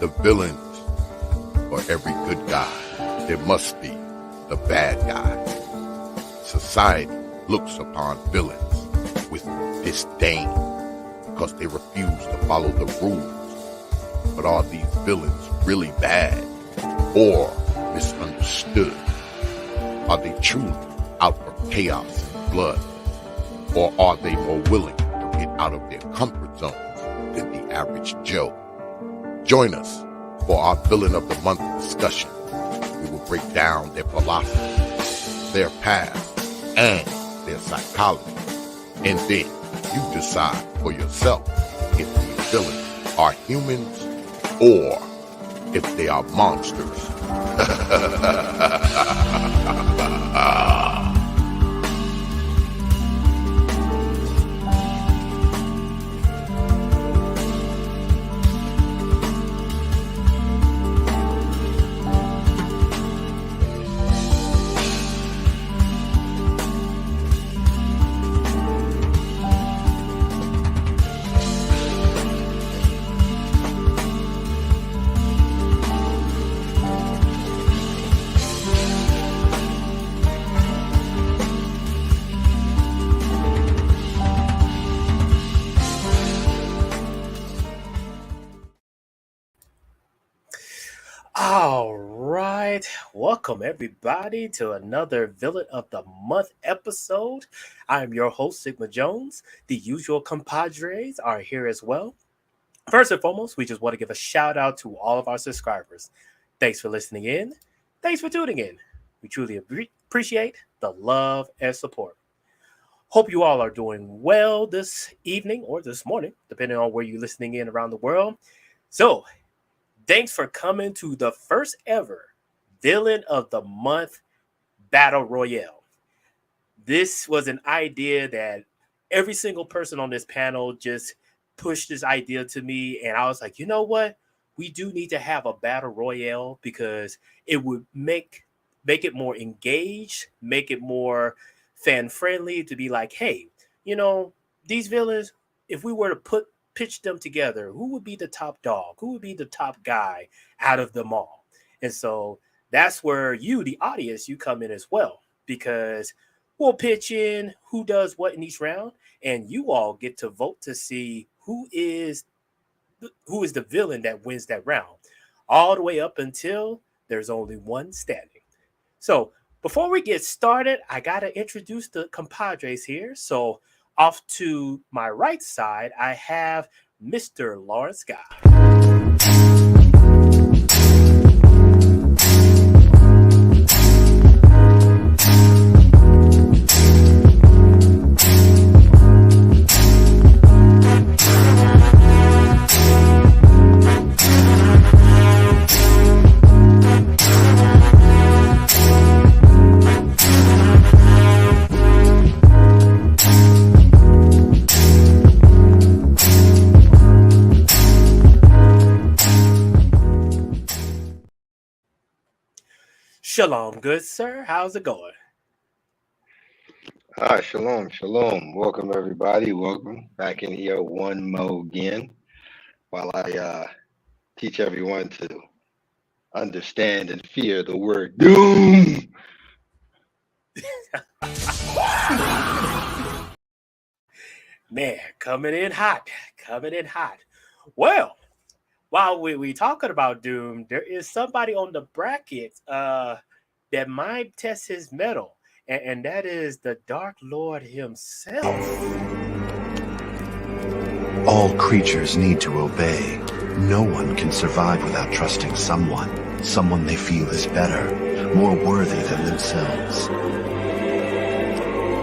the villains. For every good guy, there must be the bad guy. Society looks upon villains with disdain because they refuse to follow the rules. But are these villains really bad or misunderstood? Are they truly out for chaos and blood? Or are they more willing to get out of their comfort zones than the average Joe? Join us for our Villain of the Month discussion. We will break down their philosophy, their past, and their psychology. And then you decide for yourself if these villains are humans or if they are monsters. All right, welcome everybody to another Villain of the Month episode. I am your host, Sigma Jones. The usual compadres are here as well. First and foremost, we just want to give a shout out to all of our subscribers. Thanks for listening in. Thanks for tuning in. We truly appreciate the love and support. Hope you all are doing well this evening or this morning, depending on where you're listening in around the world. So, thanks for coming to the first ever Villain of the Month Battle Royale. This was an idea that every single person on this panel just pushed this idea to me, and I was like, you know what? We do need to have a Battle Royale because it would make it more engaged, make it more fan-friendly to be like, hey, these villains, if we were to pitch them together, who would be the top dog? Who would be the top guy out of them all? And so that's where you, the audience, you come in as well, because we'll pitch in who does what in each round, and you all get to vote to see who is the villain that wins that round, all the way up until there's only one standing. So before we get started, I gotta introduce the compadres here. So off to my right side, I have Mr. Lawrence Guy. Shalom, good sir. How's it going? Shalom. Welcome, everybody. Welcome back in here one more again while I teach everyone to understand and fear the word doom. Man, coming in hot. Well, while we talking about doom, there is somebody on the bracket that might test his mettle, and that is the Dark Lord himself. All creatures need to obey. No one can survive without trusting someone they feel is better, more worthy than themselves.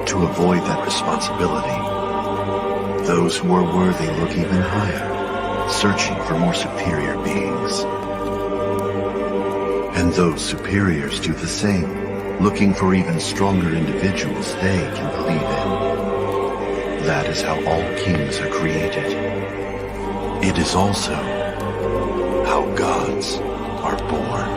To avoid that responsibility, those who are worthy look even higher, searching for more superior beings. And those superiors do the same, looking for even stronger individuals they can believe in. That is how all kings are created. It is also how gods are born.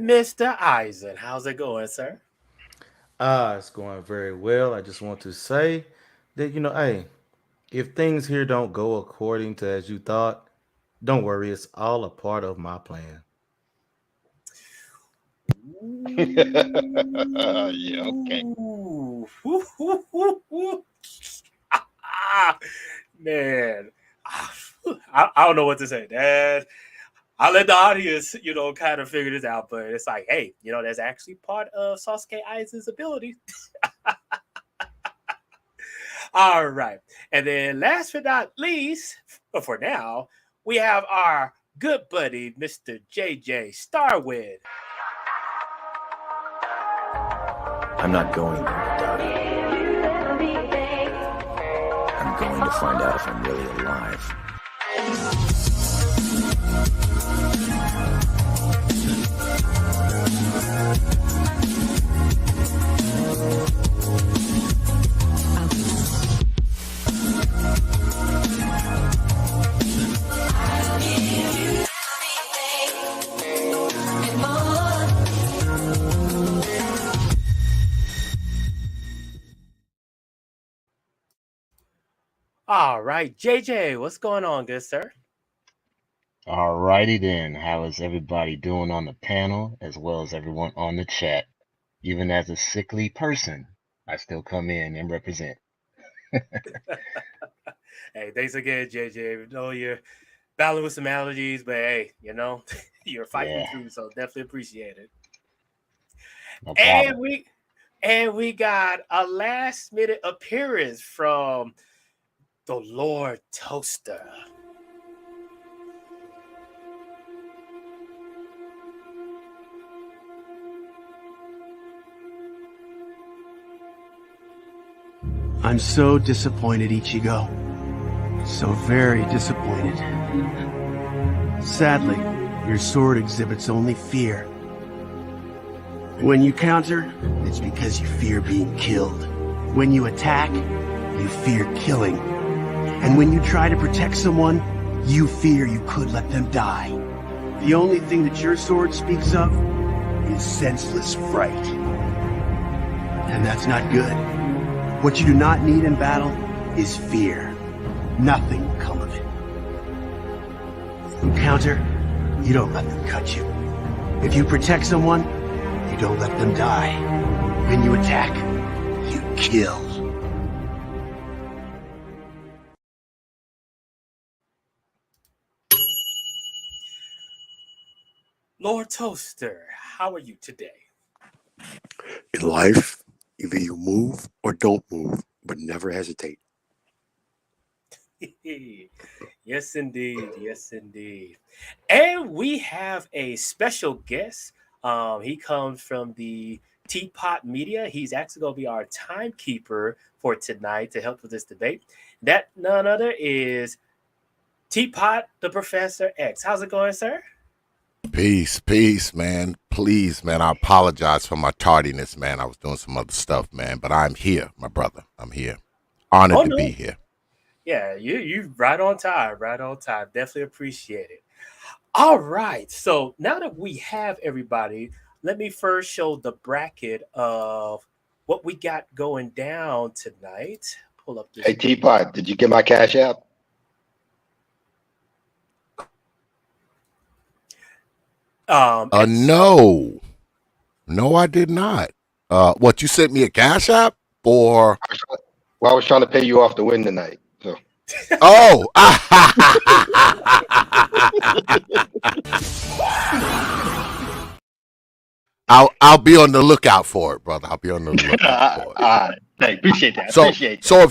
Mr. Eisen. How's it going, sir? It's going very well. I just want to say that, hey, if things here don't go according to as you thought, don't worry. It's all a part of my plan. Yeah, okay. Ooh. Ah, man. I don't know what to say, Dad. I'll let the audience, kind of figure this out. But it's like, hey, that's actually part of Sasuke Aizen's ability. All right. And then last but not least, for now, we have our good buddy, Mr. JJ Starwood. I'm not going there, Madara. I'm going to find out if I'm really alive. All right, JJ, what's going on, good sir? Alrighty then. How is everybody doing on the panel as well as everyone on the chat? Even as a sickly person, I still come in and represent. Hey, thanks again, JJ. We know you're battling with some allergies, but hey, you're fighting Yeah, through, so definitely appreciate it. no And problem. we got a last minute appearance from the Lord Toaster. I'm so disappointed, Ichigo. So very disappointed. Sadly, your sword exhibits only fear. When you counter, it's because you fear being killed. When you attack, you fear killing. And when you try to protect someone, you fear you could let them die. The only thing that your sword speaks of is senseless fright. And that's not good. What you do not need in battle is fear. Nothing will come of it. You counter, you don't let them cut you. If you protect someone, you don't let them die. When you attack, you kill. Lord Toaster, how are you today? In life, either you move or don't move, but never hesitate. Yes, indeed. Yes, indeed. And we have a special guest. He comes from the Teapot Media. He's actually going to be our timekeeper for tonight to help with this debate. That none other is Teapot the Professor X. How's it going, sir? Peace, man. Please, man. I apologize for my tardiness, man. I was doing some other stuff, man. But I'm here, my brother. I'm here. Honored Oh to be no. here. Yeah, you right on time, right on time. Definitely appreciate it. All right. So now that we have everybody, let me first show the bracket of what we got going down tonight. Pull up this. Hey, Teapot, did you get my Cash App? X. No. No, I did not. What, you sent me a Cash App? Or, Well, I was trying to pay you off to win tonight. So oh. I'll be on the lookout for it, brother. I'll be on the lookout for it. all right. Hey, appreciate that. So Appreciate that. so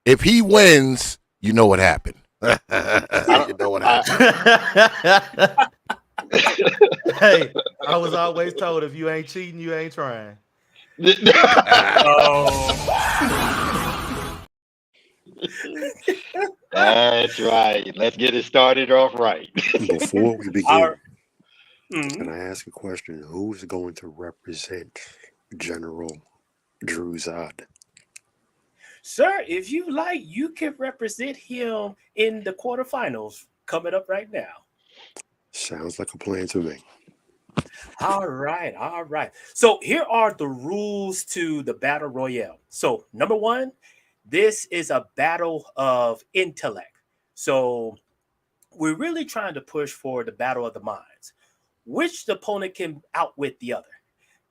if he wins, you know what happened. You know what happened. Hey, I was always told if you ain't cheating, you ain't trying. Oh, That's right. Let's get it started off right. Before we begin, our, can I ask a question? Who's going to represent General Druzad? sir, if you like, you can represent him in the quarterfinals coming up right now. Sounds like a plan to me. All right, all right. So here are the rules to the battle royale. So number one, this is a battle of intellect. So we're really trying to push for the battle of the minds. Which opponent can outwit the other?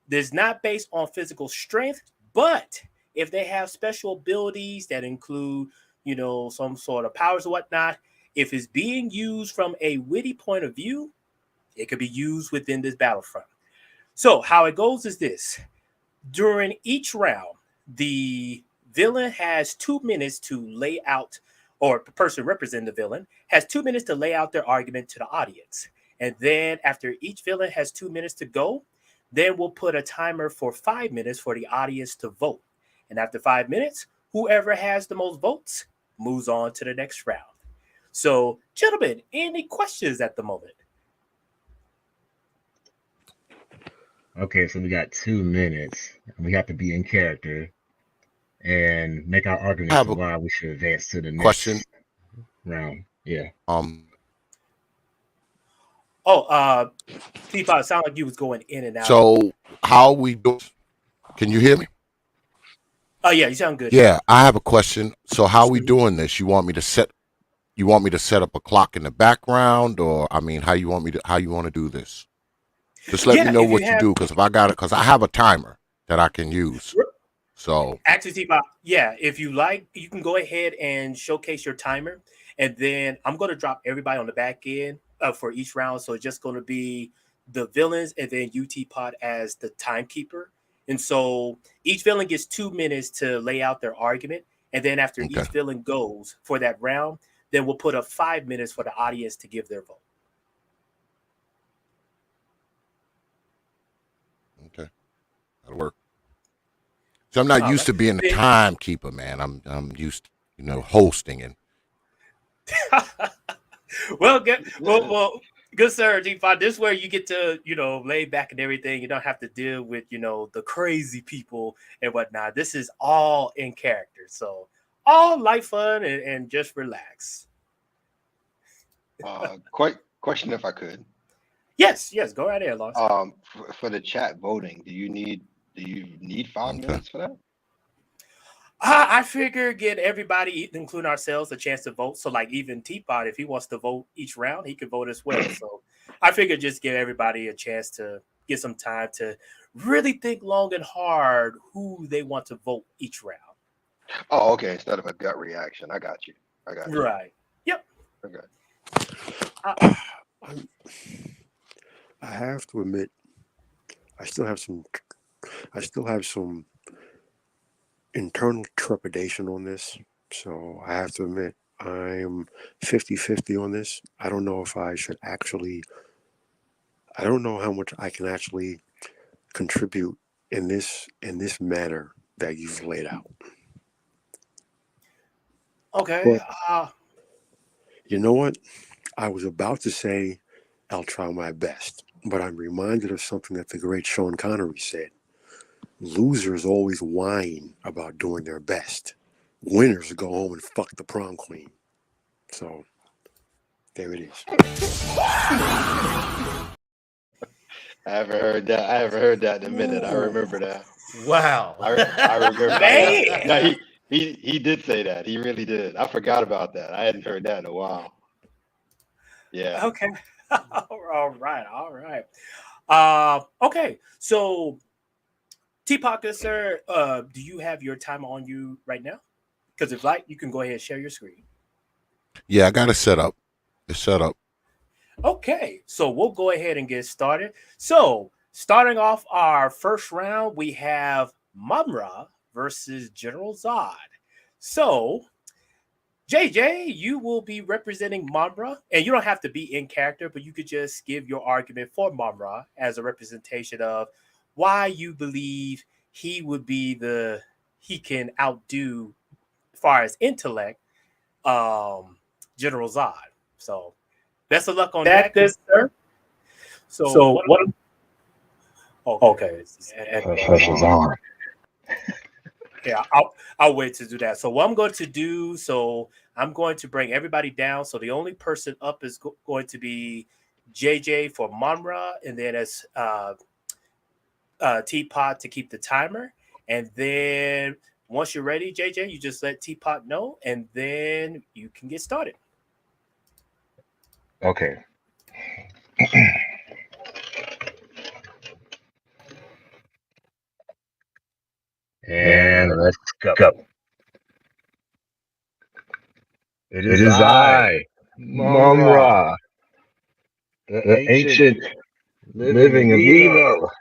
This is not based on physical strength, but if they have special abilities that include, some sort of powers or whatnot, if it's being used from a witty point of view, it could be used within this battlefront. So how it goes is this: during each round, the villain has 2 minutes to lay out, or the person representing the villain has 2 minutes to lay out their argument to the audience. And then after each villain has 2 minutes to go, then we'll put a timer for 5 minutes for the audience to vote. And after 5 minutes, whoever has the most votes moves on to the next round. So, gentlemen, any questions at the moment? Okay, so we got 2 minutes. We have to be in character and make our I argument have to a why we should advance to the question. next round. Yeah. Oh, Teapot, it sounded like you was going in and out. So how we do? Can you hear me? Oh yeah, you sound good now. Yeah, I have a question. So how we Mhm. doing this? You want me to set up a clock in the background, or I mean, how you want to do this? Just let me Yeah, know if you what you have do, because if I got it, because I have a timer that I can use. So actually Teapot, yeah, if you like, you can go ahead and showcase your timer, and then I'm going to drop everybody on the back end for each round. So it's just going to be the villains, and then you Teapot as the timekeeper. And so each villain gets 2 minutes to lay out their argument, and then after okay, each villain goes for that round, then we'll put up 5 minutes for the audience to give their vote. okay, that'll work. So I'm not All used right. to being a Then timekeeper, man. I'm used to, hosting and well, good. Well, good sir, G5. This is where you get to, lay back and everything. You don't have to deal with, the crazy people and whatnot. This is all in character. So all light fun and just relax. Quite question if I could. Yes, yes, go right ahead, Lars. For the chat voting, do you need 5 minutes for that? I figure get everybody, including ourselves, a chance to vote. So, like, even Teapot, if he wants to vote each round, he could vote as well. So, I figure just give everybody a chance to get some time to really think long and hard who they want to vote each round. Oh, okay. Instead of a gut reaction, I got you. I got you. Right. Yep. Okay. Uh, I'm, I have to admit, I still have some, I still have some internal trepidation on this. So I have to admit, I'm 50-50 on this. I don't know if I should actually, I don't know how much I can actually contribute in this manner that you've laid out. okay. But you know what? I was about to say I'll try my best, but I'm reminded of something that the great Sean Connery said. Losers always whine about doing their best. Winners go home and fuck the prom queen. So there it is. I haven't heard that in a minute. I Ooh, remember that. Wow. I remember that. No, man. he did say that. He really did. I forgot about that. I hadn't heard that in a while. Yeah. Okay. All right. All right. Okay. So, Teapot, good sir, do you have your timer on you right now? Because if like, you can go ahead and share your screen. yeah, I got it set up. It's set up. Okay, so we'll go ahead and get started. So, starting off our first round, we have Mumra versus General Zod. So, JJ, you will be representing Mumra, and you don't have to be in character, but you could just give your argument for Mumra as a representation of why you believe he can outdo, as far as intellect, um, General Zod. So, best of luck on that, good sir. So So what? what? Okay, Pressure's on. yeah, I'll wait to do that. So what I'm going to do, so I'm going to bring everybody down. So the only person up is going to be JJ for Monra, and then as Teapot to keep the timer. And then once you're ready, JJ, you just let Teapot know, and then you can get started. Okay. And And let's go. go. It It is is I, I, Mumra, Mumra, the the ancient ancient living of living of evil. evil.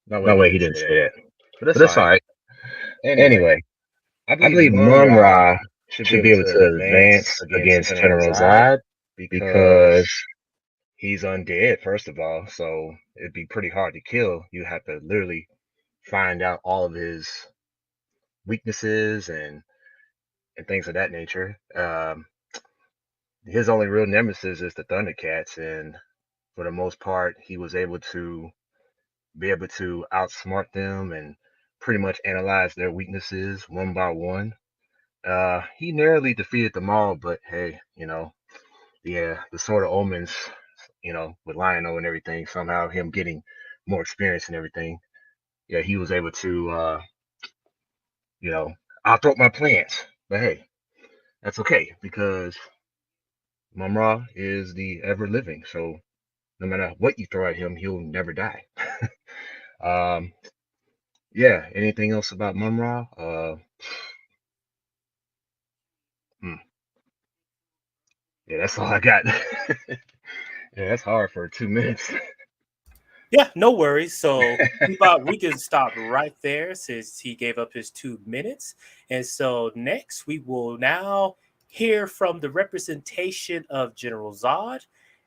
No, wait, No he way, he didn't didn't say say that. that. But that's But all that's all right. right. Anyway, Anyway, I I believe believe Mumra Mumra should be should able be able to to advance advance against against General General Zod Zod because because he's undead, first of all. So it'd be pretty hard to kill. You have to literally find out all of his weaknesses and things of that nature. His only real nemesis is the Thundercats, and for the most part, he was able to be able to outsmart them and pretty much analyze their weaknesses one by one. He narrowly defeated them all, but hey, the sort of omens, with Lion-O and everything, somehow him getting more experience and everything, yeah, he was able to, you know, outthrow my plans. But hey, that's okay because Mumra is the ever living, so no matter what you throw at him, he'll never die. um, yeah. Anything else about Mumra? Hmm, yeah, that's all I got. Yeah, that's hard for 2 minutes. Yeah, no worries. So we can stop right there since he gave up his 2 minutes. And so next we will now hear from the representation of General Zod.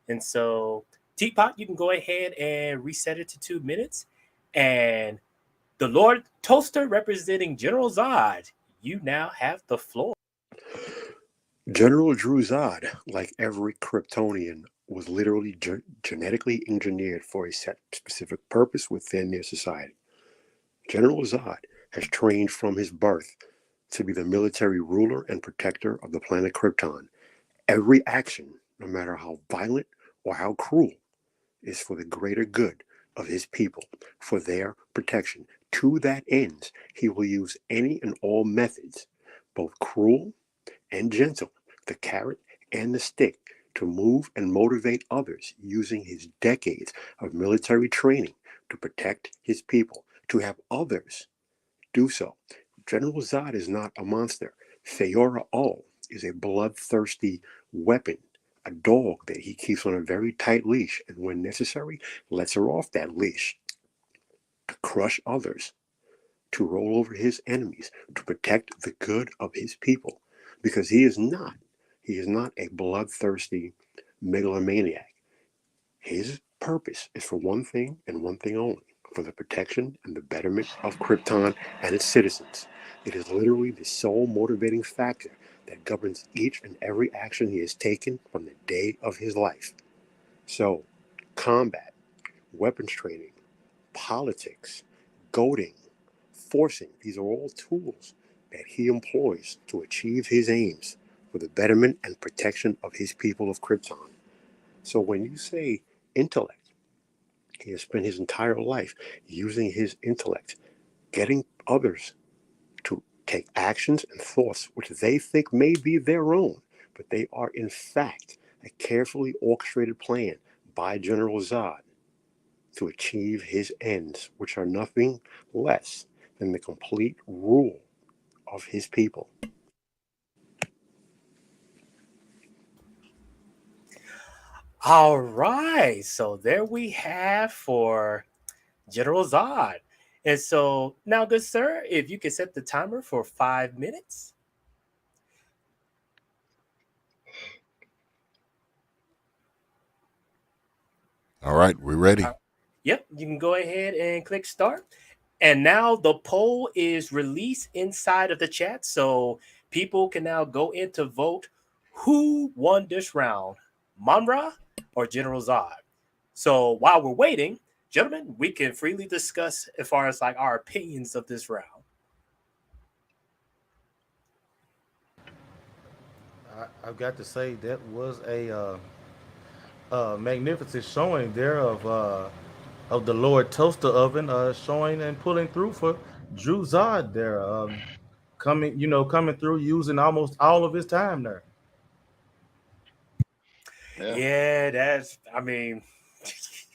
And so Teapot, you can go ahead and reset it to 2 minutes. And the Lord Toaster representing General Zod, you now have the floor. General Druzad, like every Kryptonian, was literally genetically engineered for a set specific purpose within their society. General Zod has trained from his birth to be the military ruler and protector of the planet Krypton. Every action, no matter how violent or how cruel, is for the greater good of his people, for their protection. To that end, he will use any and all methods, both cruel and gentle, the carrot and the stick, to move and motivate others using his decades of military training to protect his people, to have others do so. General Zod is not a monster. Feora Ul is a bloodthirsty weapon, a dog that he keeps on a very tight leash, and when necessary, lets her off that leash to crush others, to roll over his enemies, to protect the good of his people. Because he is not a bloodthirsty megalomaniac. His purpose is for one thing and one thing only, for the protection and the betterment of Krypton and its citizens. It is literally the sole motivating factor that governs each and every action he has taken from the day of his life. So, combat, weapons training, politics, goading, forcing, these are all tools that he employs to achieve his aims for the betterment and protection of his people of Krypton. So when you say intellect, he has spent his entire life using his intellect, getting others to take actions and thoughts which they think may be their own, but they are in fact a carefully orchestrated plan by General Zod to achieve his ends, which are nothing less than the complete rule of his people. All right. So there we have for General Zod. And so now, good sir, if you could set the timer for 5 minutes. All right, we're ready. Yep, you can go ahead and click start. And now the poll is released inside of the chat. So people can now go in to vote who won this round, Monra or General Zod. So while we're waiting, gentlemen, we can freely discuss as far as like our opinions of this round. I've got to say that was a magnificent showing there of the Lord Toaster Oven, showing and pulling through for Drew Zod there, coming through using almost all of his time there. Yeah. Yeah, that's. I mean,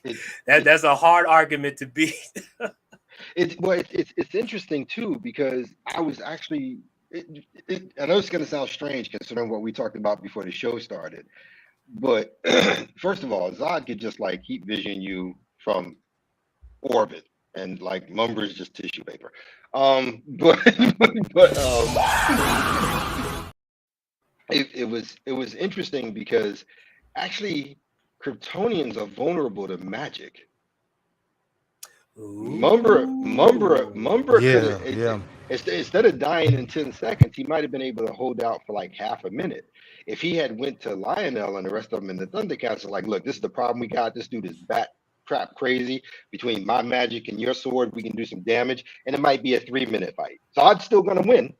It, it, that's a hard argument to beat. it's interesting too because I was actually. I know it's going to sound strange considering what we talked about before the show started, but first of all, Zod could just like heat vision you from orbit, and like Mumbra's just tissue paper. But but it was interesting because actually Kryptonians are vulnerable to magic. Mumbra could Yeah, have yeah. instead of dying in 10 seconds, he might have been able to hold out for like half a minute. If he had went to Lionel and the rest of them in the Thundercats are like, look, this is the problem we got. This dude is bat crap crazy. Between my magic and your sword, we can do some damage, and it might be a 3 minute fight. Zod's still gonna win.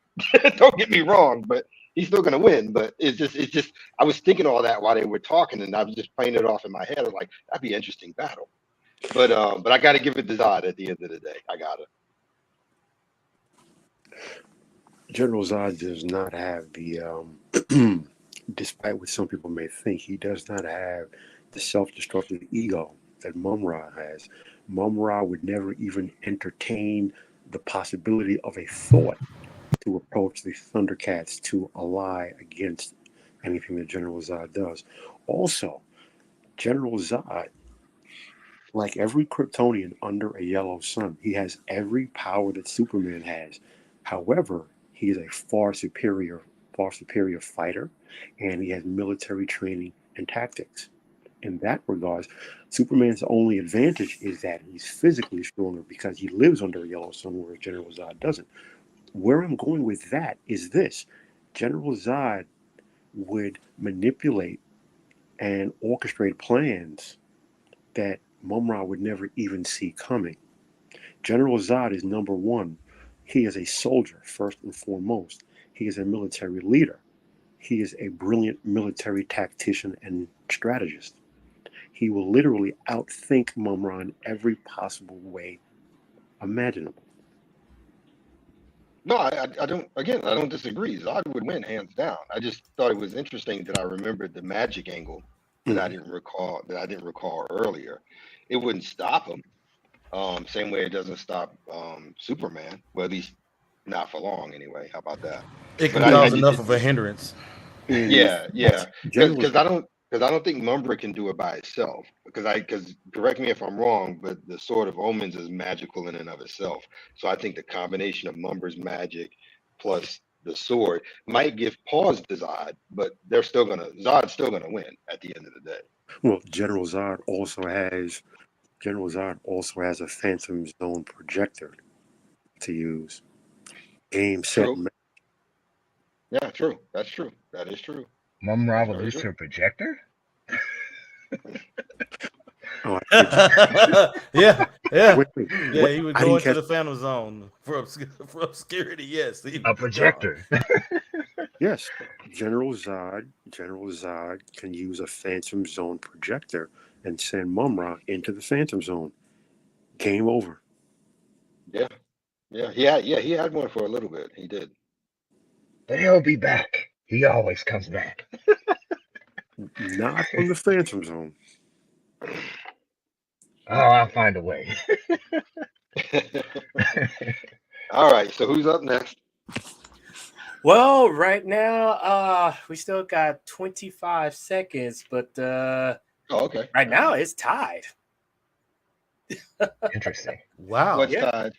Don't get me wrong, but he's still gonna win. But it's just I was thinking all that while they were talking, and I was just playing it off in my head. I was like, that'd be an interesting battle. But I got to give it to Zod at the end of the day. I got General Zod does not have the, despite what some people may think, he does not have the self-destructive ego that Mum-Ra has. Mum-Ra would never even entertain the possibility of a thought to approach the Thundercats to ally against anything that General Zod does. Also, General Zod, like every Kryptonian under a yellow sun, he has every power that Superman has. However, he is a far superior fighter, and he has military training and tactics. In that regards, Superman's only advantage is that he's physically stronger because he lives under a yellow sun, whereas General Zod doesn't. Where I'm going with that is this: General Zod would manipulate and orchestrate plans that Mum-Ra would never even see coming. General Zod is number one. He is a soldier, first and foremost. He is a military leader. He is a brilliant military tactician and strategist. He will literally outthink Mum-Ra in every possible way imaginable. no, I don't. Again, I don't disagree. Zod would win hands down. I just thought it was interesting that I remembered the magic angle that I Mhm. didn't recall earlier. It wouldn't stop him. Same way it doesn't stop Superman. Well, at least not for long, anyway. How about that? It But can Well, cause enough of a hindrance. in yeah, General, because I don't think Mumbra can do it by itself. Because correct me if I'm wrong, but the Sword of Omens is magical in and of itself. So I think the combination of Mumbra's magic plus the sword might give pause to Zod, but Zod's still gonna win at the end of the day. well, General Zod also has a Phantom Zone projector to use. Game set. True. Yeah, true. That's true. That is true. Mum That's Ra would very lose true. to a projector? Oh, I didn't Yeah, yeah, wait. yeah. What? He would I go didn't into catch. the Phantom Zone for for obscurity. Yes, A projector. Yes, General Zod can use a Phantom Zone projector and send Mum-Ra into the Phantom Zone. Game over. Yeah, he had one for a little bit. He did. But he'll be back. He always comes back. Not from the Phantom Zone. Oh, I'll find a way. All right. So who's up next? Well, right now, we still got 25 seconds, but Oh, okay. right now it's tied. Interesting. wow. What's Yeah. tied?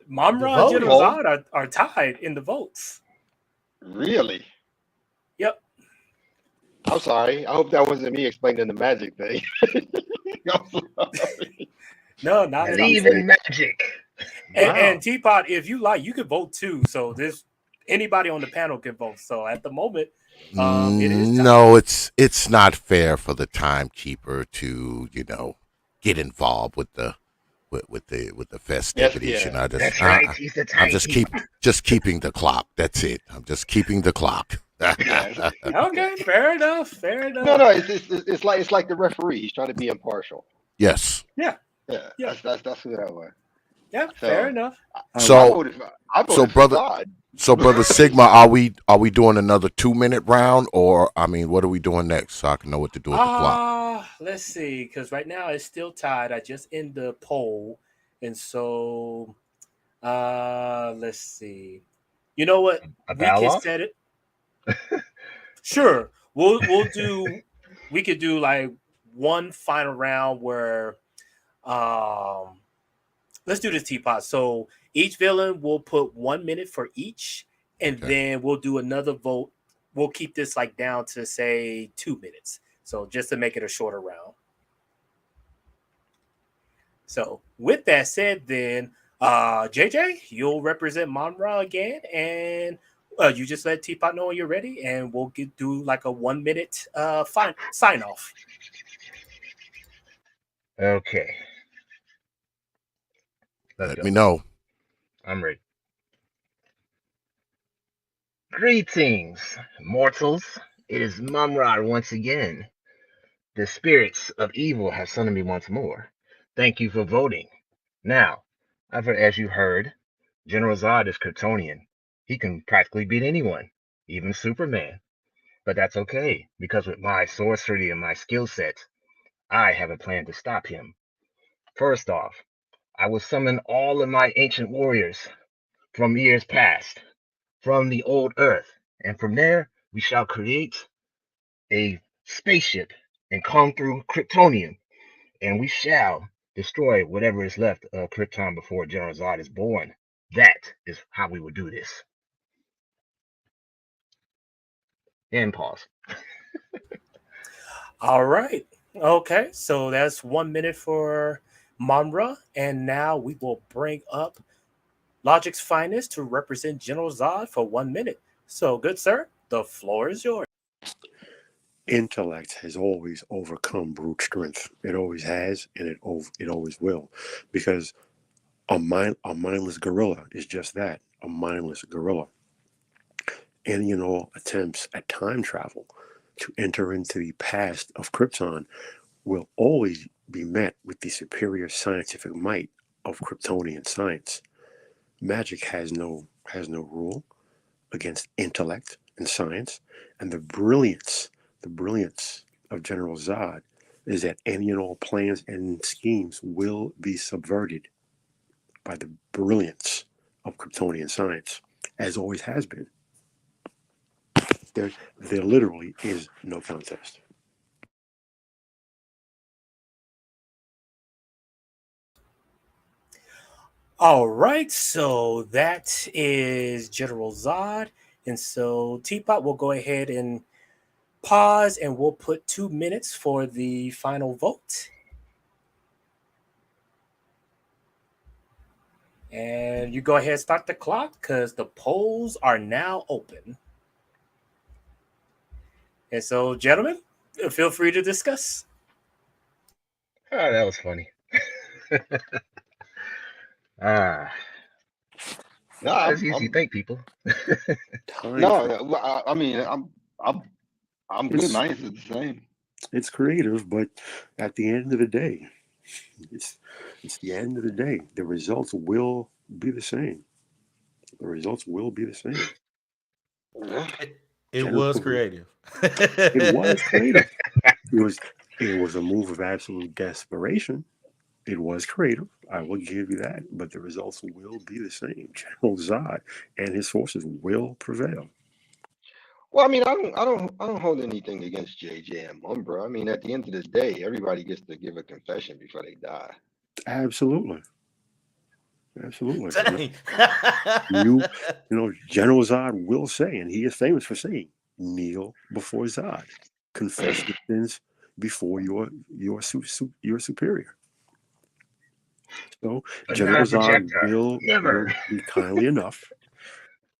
Mum-Ra and voting. General Zod are tied in the votes. Really? Yep. I'm sorry. I hope that wasn't me explaining the magic thing. I'm sorry. No, not at all. Believe in magic. And Teapot, if you like, you can vote too. So there's anybody on the panel can vote. So at the moment, it is tied. No, it's not fair for the timekeeper to get involved with the festivities. yeah. That's right. He's the I'm just timekeeper. keeping the clock. That's it. I'm just keeping the clock. Yeah, Okay, fair enough. Fair no, enough. no, it's like the referee. He's trying to be impartial. Yes. Yeah, Yeah, yeah, that's who that was. yeah. Fair So enough. I So voted for I so voted for brother Zod. so brother Sigma, are we doing another 2 minute round, or I mean, what are we doing next so I can know what to do with the clock? Let's see, because right now it's still tied. I just end the poll, and so let's see. You know what? A We bow can off? set it. Sure, we'll do. We could do like one final round where um let's do this teapot. So each villain will put 1 minute for each, and Okay. then we'll do another vote. We'll keep this like down to say 2 minutes. So just to make it a shorter round. So with that said, then JJ, you'll represent Monra again, and you just let Teapot know when you're ready, and we'll do like a 1 minute sign off. Okay, let's Let go. me know. I'm ready. Greetings, mortals. It is Mumrad once again. The spirits of evil have summoned me once more. Thank you for voting. Now, as you heard, General Zod is Kryptonian. He can practically beat anyone, even Superman. But that's okay, because with my sorcery and my skill set, I have a plan to stop him. First off, I will summon all of my ancient warriors from years past, from the old Earth, and from there we shall create a spaceship and come through Kryptonium, and we shall destroy whatever is left of Krypton before General Zod is born. That is how we will do this. And pause. All right. Okay. So that's 1 minute for Monra, and now we will bring up Logic's finest to represent General Zod for 1 minute. So, good sir, the floor is yours. Intellect has always overcome brute strength. It always has, and it always will, because a mindless gorilla is just that, a mindless gorilla. Any and all attempts at time travel to enter into the past of Krypton will always be met with the superior scientific might of Kryptonian science. Magic has no rule against intellect and science, and the brilliance of General Zod is that any and all plans and schemes will be subverted by the brilliance of Kryptonian science, as always has been. There literally is no contest. All right. So that is General Zod. And so Teapot will go ahead and pause, and we'll put 2 minutes for the final vote. And you go ahead and start the clock because the polls are now open. And so, gentlemen, feel free to discuss. Ah, that was funny. Ah, No, it's not as easy as you I'm think, people. Time no. travel. I mean, I'm good. It's Mine is the same. it's creative, but at the end of the day, it's it's the end of the day. The results will be the same. The results will be the same. Yeah. It was Jennifer, creative. it was creative. It was it was a move of absolute desperation. It was creative. I will give you that. But the results will be the same. General Zod and his forces will prevail. Well, I mean, I don't hold anything against JJ and Umbra. I mean, at the end of the day, everybody gets to give a confession before they die. Absolutely. Absolutely. Dang. You General Zod will say, and he is famous for saying, kneel before Zod. Confess your sins before your superior. So But not General a Zod projector. will Never. be kindly enough.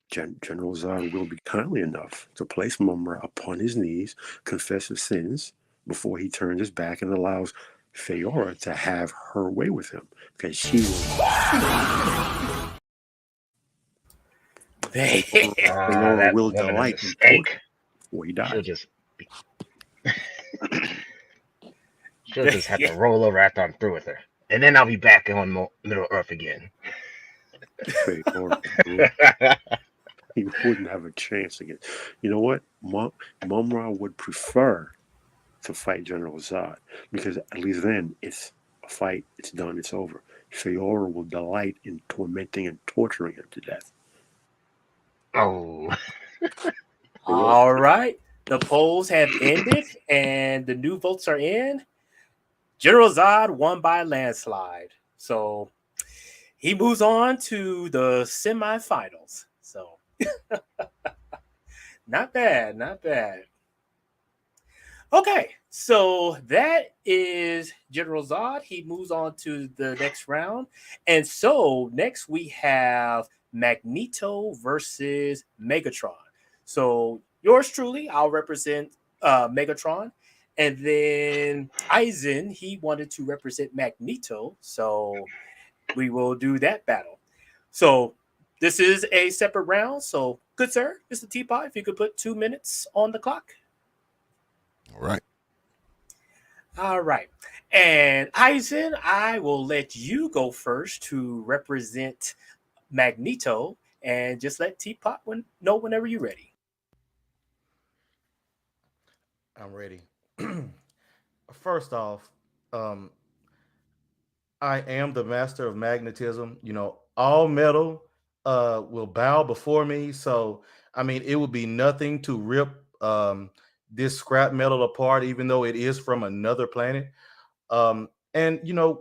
General Zod will be kindly enough to place Mumra upon his knees, confess his sins before he turns his back and allows Feora to have her way with him, because They Feora Ah, that will woman a delight in torture. mistake. Well, he She'll died. just be, she'll just have to roll over after I'm through with her, and then I'll be back on Middle Earth again. Fate or he wouldn't have a chance against. You know what? Mumra would prefer to fight General Zod because at least then it's a fight, it's done, it's over. Feora will delight in tormenting and torturing him to death. Oh, For real. All right. The polls have ended and the new votes are in. General Zod won by landslide. So he moves on to the semifinals. So not bad, not bad. Okay, so that is General Zod. He moves on to the next round. And so next we have Magneto versus Megatron. So yours truly, I'll represent Megatron. And then Eisen, he wanted to represent Magneto. So we will do that battle. So this is a separate round. So good sir, Mr. Teapot, if you could put 2 minutes on the clock. All right. All right. And Eisen, I will let you go first to represent Magneto and just let Teapot know whenever you're ready. I'm ready. First off, um, I am the master of magnetism. All metal will bow before me. So, I mean, it would be nothing to rip this scrap metal apart, even though it is from another planet. And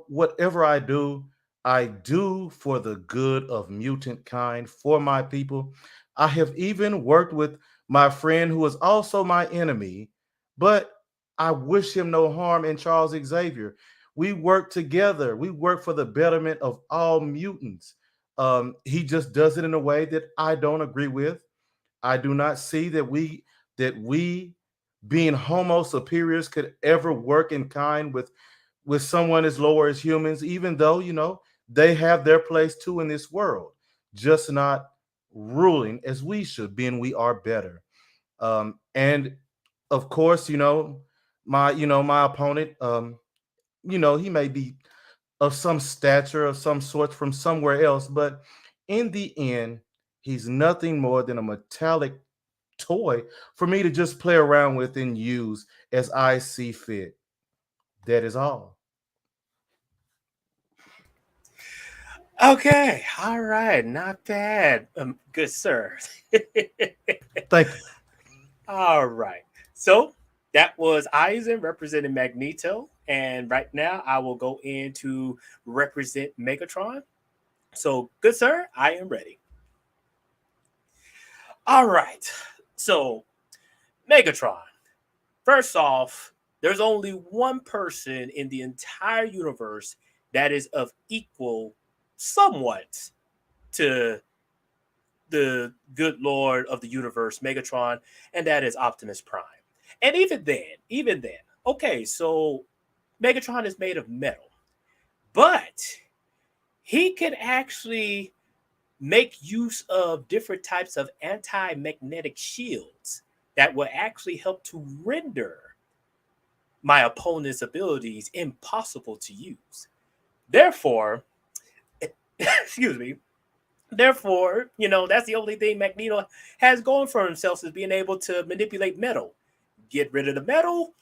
whatever I do for the good of mutant kind, for my people. I have even worked with my friend who is also my enemy, but I wish him no harm in Charles Xavier. We work together. We work for the betterment of all mutants. He just does it in a way that I don't agree with. I do not see that we being homo superiors could ever work in kind with someone as lower as humans, even though they have their place too in this world, just not ruling as we should, being we are better. And of course, my opponent, he may be of some stature of some sort from somewhere else, but in the end, he's nothing more than a metallic toy for me to just play around with and use as I see fit. That is all. Okay. All right. Not bad. Good sir. Thank you. All right. So that was Eisen representing Magneto. And right now I will go in to represent Megatron. So good sir, I am ready. All right. So Megatron. First off, there's only one person in the entire universe that is of equal, somewhat, to the good lord of the universe, Megatron, and that is Optimus Prime. And even then, okay, so Megatron is made of metal, but he can actually make use of different types of anti magnetic shields that will actually help to render my opponent's abilities impossible to use. Therefore, excuse me, therefore, that's the only thing Magneto has going for himself is being able to manipulate metal. Get rid of the metal,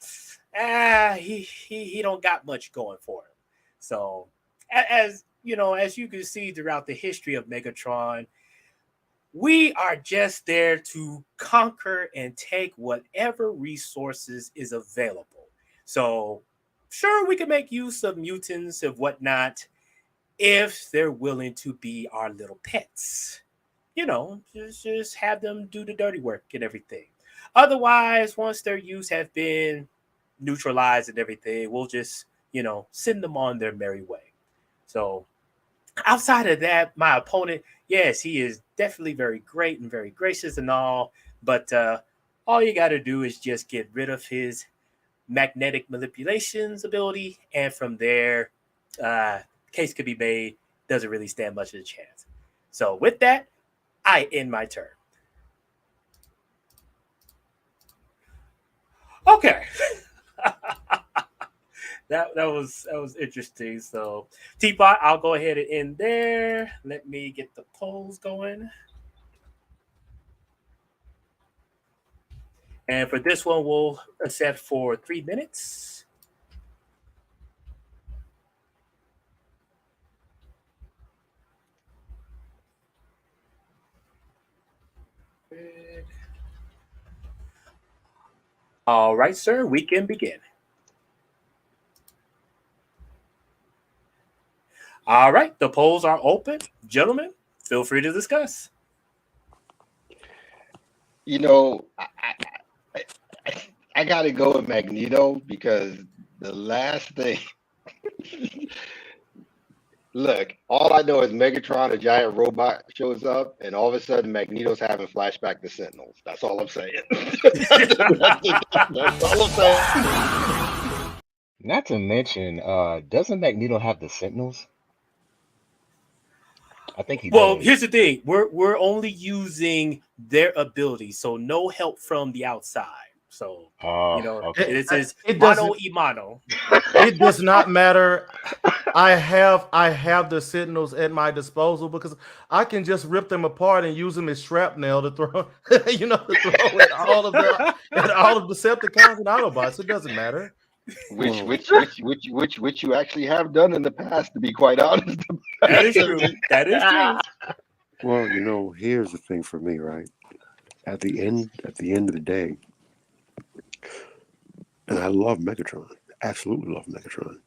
he don't got much going for him. So, as you can see throughout the history of Megatron, we are just there to conquer and take whatever resources is available. So, sure, we can make use of mutants and whatnot if they're willing to be our little pets. Just have them do the dirty work and everything. Otherwise, once their use have been neutralized and everything, we'll just, send them on their merry way. So, outside of that, my opponent, yes, he is definitely very great and very gracious and all, but all you got to do is just get rid of his magnetic manipulations ability, and from there, uh, case could be made. Doesn't really stand much of a chance. So with that, I end my turn. Okay. that was interesting. So Teapot, I'll go ahead and end there. Let me get the polls going. And for this one, we'll set for 3 minutes. All right, sir, we can begin. All right, the polls are open. Gentlemen, feel free to discuss. You know, I, I, I got to go with Magneto because the last thing. Look, all I know is Megatron, a giant robot, shows up, and all of a sudden Magneto's having flashback to Sentinels. That's all I'm saying. That's all I'm saying. Not to mention, doesn't Magneto have the Sentinels? I think he Well, does. here's the thing: we're only using their ability, so no help from the outside. So Oh, okay. this is It mano doesn't. y mano. It does not matter. I have the Sentinels at my disposal because I can just rip them apart and use them as shrapnel to throw, to throw at all of Decepticons and Autobots. It doesn't matter. Which, Well, which, which, which, which, which you actually have done in the past, to be quite honest. That is true. That is true. well, here's the thing for me, right? At the end of the day, and I love Megatron. Absolutely love Megatron.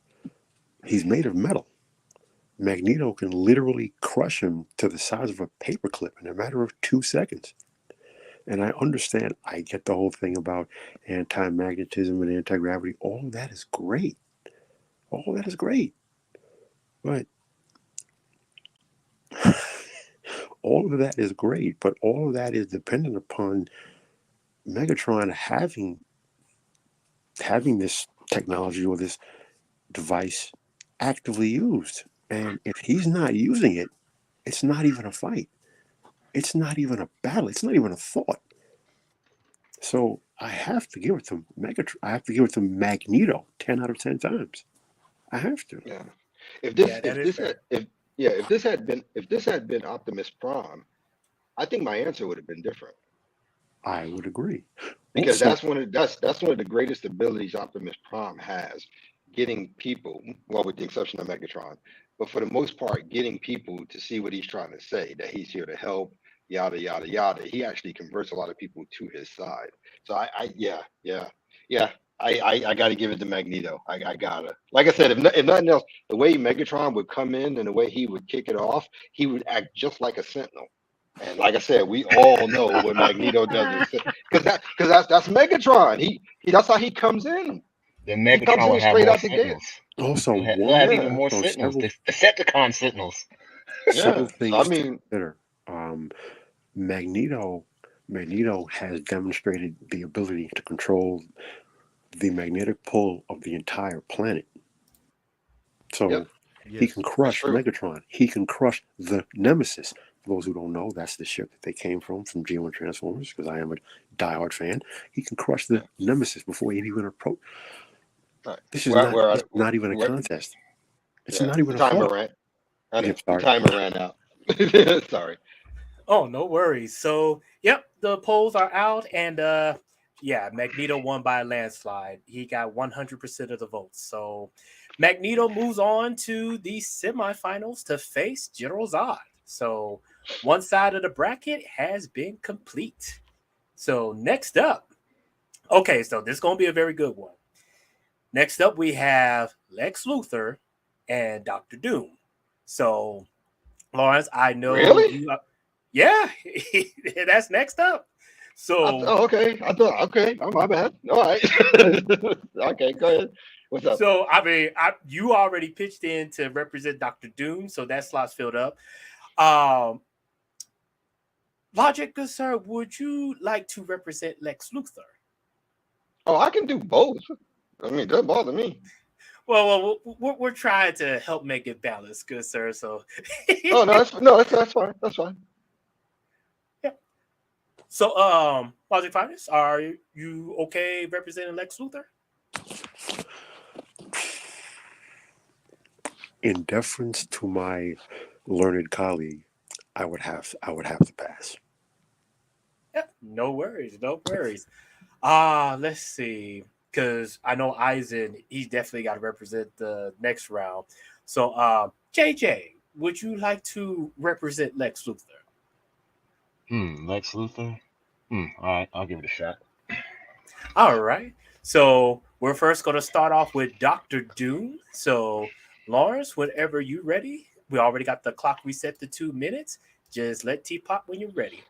He's made of metal. Magneto can literally crush him to the size of a paperclip in a matter of 2 seconds. And I understand, I get the whole thing about anti-magnetism and anti-gravity. All of that is great. All of that is great. But all of that is great. But all of that is dependent upon Megatron having this technology or this device actively used. And if he's not using it, it's not even a fight. It's not even a battle. It's not even a thought. So I have to give it to Megatron. I have to give it to Magneto 10 out of 10 times. I have to. Yeah. If Yeah, this, that if is this had, fair. if this had been Optimus Prime, I think my answer would have been different. I would agree. Because Also, that's one of the greatest abilities Optimus Prime has, getting people, well, with the exception of Megatron, but for the most part, getting people to see what he's trying to say, that he's here to help, yada yada yada. He actually converts a lot of people to his side. So yeah. I got to give it to Magneto. I gotta. Like I said, if nothing else, the way Megatron would come in and the way he would kick it off, he would act just like a Sentinel. And like I said, we all know what Magneto does, because that's Megatron. He that's how he comes in. Then He comes Megatron will in have straight more out the gate. Sentinels. also He'll have one, even Yeah, more so Sentinels. several, Decepticon Sentinels. several yeah. So I things to mean, consider. Magneto, Magneto has demonstrated the ability to control the magnetic pull of the entire planet. yep, So he Yes. can that's crush true. Megatron. He can crush the Nemesis. For those who don't know, that's the ship that they came from G1 Transformers, because I am a diehard fan. He can crush Yeah. the Nemesis before he even approach. All right. This is Where not. where This is not even a where contest. It's yeah. not The even a timer thought. ran. I know I'm the sorry. timer ran out. Sorry. Oh, no worries. So, yep, the polls are out, and yeah, Magneto won by a landslide. He got 100% of the votes. So, Magneto moves on to the semifinals to face General Zod. So, one side of the bracket has been complete. So, next up, okay, so this is going to be a very good one. Next up, we have Lex Luthor and Doctor Doom. So, Lawrence, I know Really? you. Yeah, that's next up. So, Oh, okay. I thought okay. Oh, my bad. All right. Okay, go ahead. What's up? I mean, you already pitched in to represent Doctor Doom, so that slot's filled up. Um, Logic, good sir, would you like to represent Lex Luthor? Oh, I can do both. I mean, it doesn't bother me. We're trying to help make it balanced, good sir. So, Oh no, that's fine. That's fine. yeah. So, Logic Finance, are you okay representing Lex Luthor? In deference to my learned colleague, I would have to pass. Yeah, no worries, no worries. Let's see, because I know Eisen, he's definitely got to represent the next round. So, JJ, would you like to represent Lex Luthor? Lex Luthor. All right, I'll give it a shot. All right. So we're first going to start off with Doctor Doom. So, Lawrence, whenever you're ready, we already got the clock reset to 2 minutes. Just let Teapot when you're ready.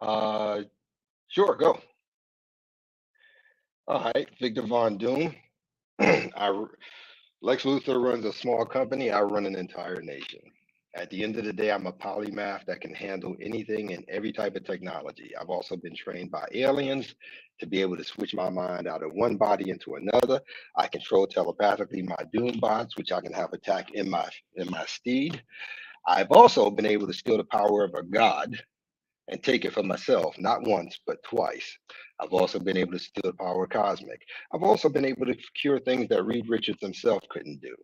Uh, sure, go. All right, Victor Von Doom. Lex Luthor runs a small company. I run an entire nation. At the end of the day, I'm a polymath that can handle anything and every type of technology. I've also been trained by aliens to be able to switch my mind out of one body into another. I control telepathically my doom bots, which I can have attack in my steed. I've also been able to steal the power of a god and take it for myself, not once, but twice. I've also been able to steal the power of cosmic. I've also been able to cure things that Reed Richards himself couldn't do.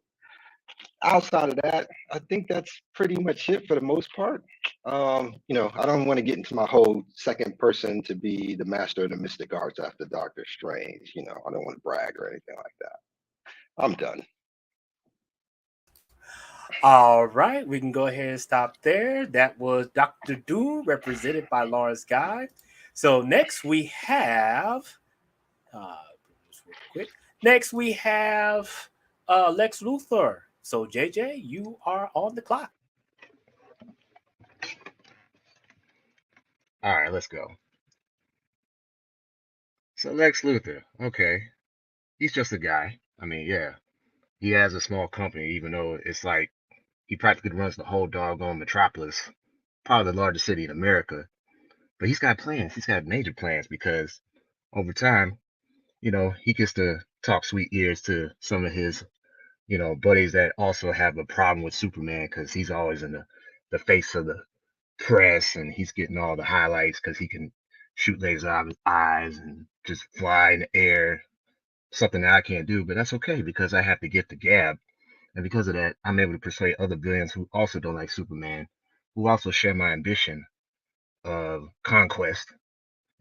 Outside of that, I think that's pretty much it for the most part. I don't want to get into my whole second person to be the master of the mystic arts after Doctor Strange. I don't want to brag or anything like that. I'm done. All right, we can go ahead and stop there. That was Doctor Doom, represented by Lawrence Guy. So next we have, just real quick. Next we have Lex Luthor. So JJ, you are on the clock. All right, let's go. So Lex Luthor, okay, he's just a guy. I mean, yeah, he has a small company, even though it's like he practically runs the whole doggone metropolis, probably the largest city in America. But he's got plans. He's got major plans because over time, he gets to talk sweet ears to some of his, buddies that also have a problem with Superman because he's always in the face of the press and he's getting all the highlights because he can shoot lasers out of his eyes and just fly in the air, something that I can't do. But that's okay because I have to get the gab. And because of that, I'm able to persuade other villains who also don't like Superman, who also share my ambition of conquest.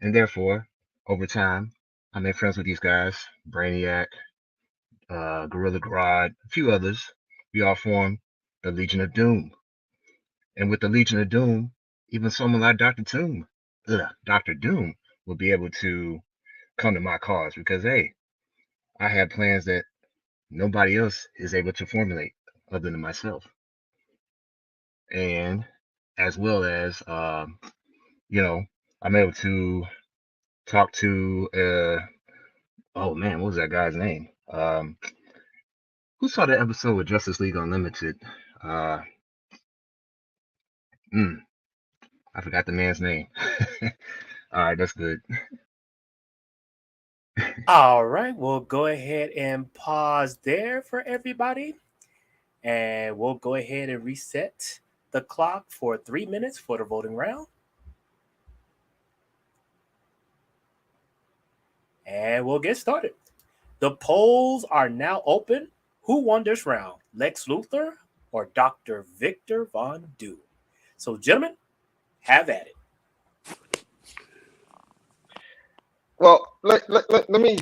And therefore, over time, I made friends with these guys, Brainiac, Gorilla Grodd, a few others. We all formed the Legion of Doom. And with the Legion of Doom, even someone like Dr. Doom, will be able to come to my cause because, hey, I have plans that nobody else is able to formulate other than myself. And as well as, I'm able to talk to, oh man, what was that guy's name? Who saw the episode with Justice League Unlimited? Uh, mm, I forgot the man's name. All right, that's good. All right, we'll go ahead and pause there for everybody. And we'll go ahead and reset the clock for 3 minutes for the voting round. And we'll get started. The polls are now open. Who won this round, Lex Luthor or Dr. Victor Von Doom? So, gentlemen, have at it. Well, let me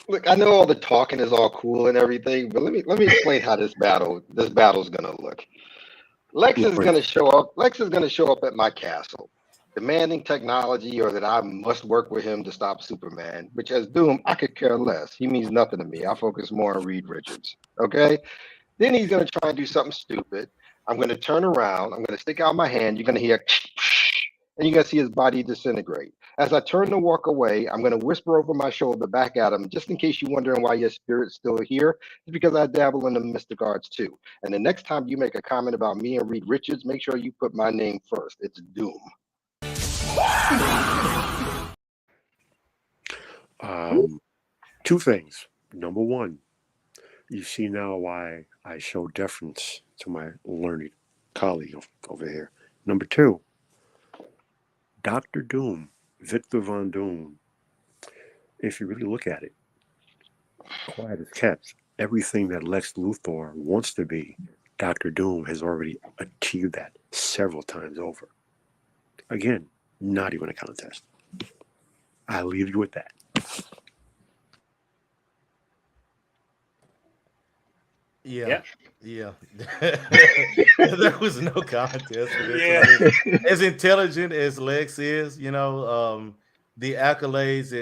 look. I know all the talking is all cool and everything, but let me explain how this battle's gonna look. Lex is Lord, gonna show up. Lex is gonna show up at my castle, demanding technology or that I must work with him to stop Superman. Which, as Doom, I could care less. He means nothing to me. I focus more on Reed Richards. Okay. Then he's going to try and do something stupid. I'm going to turn around. I'm going to stick out my hand. You're going to hear, and you're going to see his body disintegrate. As I turn to walk away, I'm going to whisper over my shoulder back at him, just in case you're wondering why your spirit's still here. It's because I dabble in the mystic arts too. And the next time you make a comment about me and Reed Richards, make sure you put my name first. It's Doom. two things. Number one, you see now why I show deference to my learned colleague over here. Number two, Doctor Doom, Victor Von Doom, if you really look at it, quiet as kept, everything that Lex Luthor wants to be, Doctor Doom has already achieved that several times over. Again, not even a contest. I leave you with that. Yeah, Yeah. yeah. There was no contest for this one. Yeah. I mean, as intelligent as Lex is, the accolades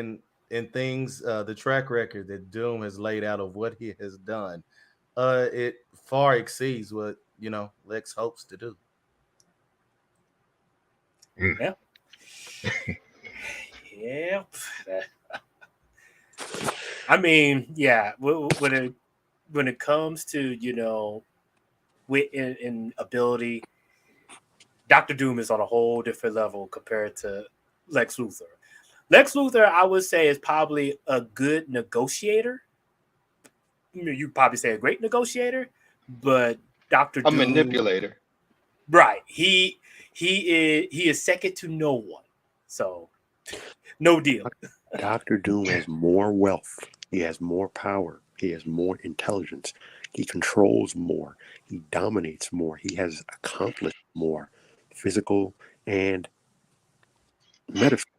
and things, the track record that Doom has laid out of what he has done, it far exceeds what Lex hopes to do. Mm. Yeah. Yeah. I mean, yeah. When it comes to wit and ability, Doctor Doom is on a whole different level compared to Lex Luthor. Lex Luthor, I would say, is probably a good negotiator. You probably say a great negotiator, but Doctor A Doom, manipulator. right? He is second to no one. So no deal. Doctor Doom has more wealth. He has more power. He has more intelligence. He controls more. He dominates more. He has accomplished more, physical and metaphysical.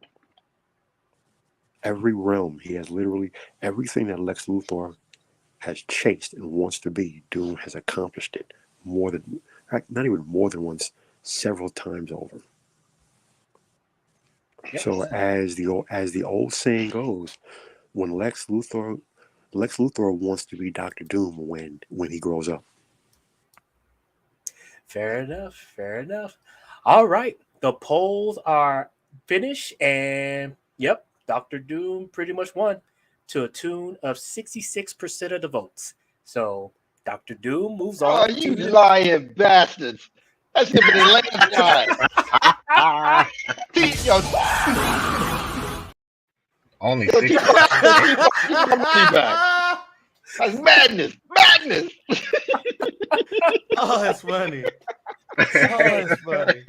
Every realm, he has literally everything that Lex Luthor has chased and wants to be. Doom has accomplished it more than, not even more than once, several times over. Yep. So as the old saying goes, when Lex Luthor wants to be Doctor Doom when he grows up. Fair enough. Fair enough. All right. The polls are finished, and yep, Doctor Doom pretty much won to a tune of 66% of the votes. So Doctor Doom moves Oh, on you to the. lying bastards. That should have been a landslide. Ah, See, yo, only yo, 66. keep my money back. That's madness. Madness. Oh, that's funny. Oh, Hey, that's funny.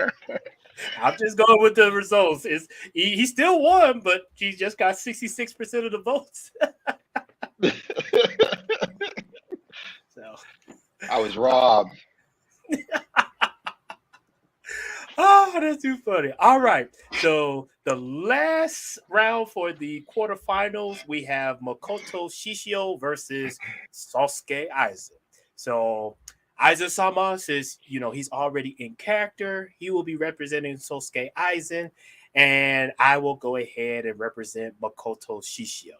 I'm just going with the results. He still won, but he just got 66% of the votes. So, I was robbed. oh, that's too funny. All right. So the last round for the quarterfinals, we have Makoto Shishio versus Sasuke Aizen. So Aizen Sama says, he's already in character. He will be representing Sasuke Aizen, and I will go ahead and represent Makoto Shishio.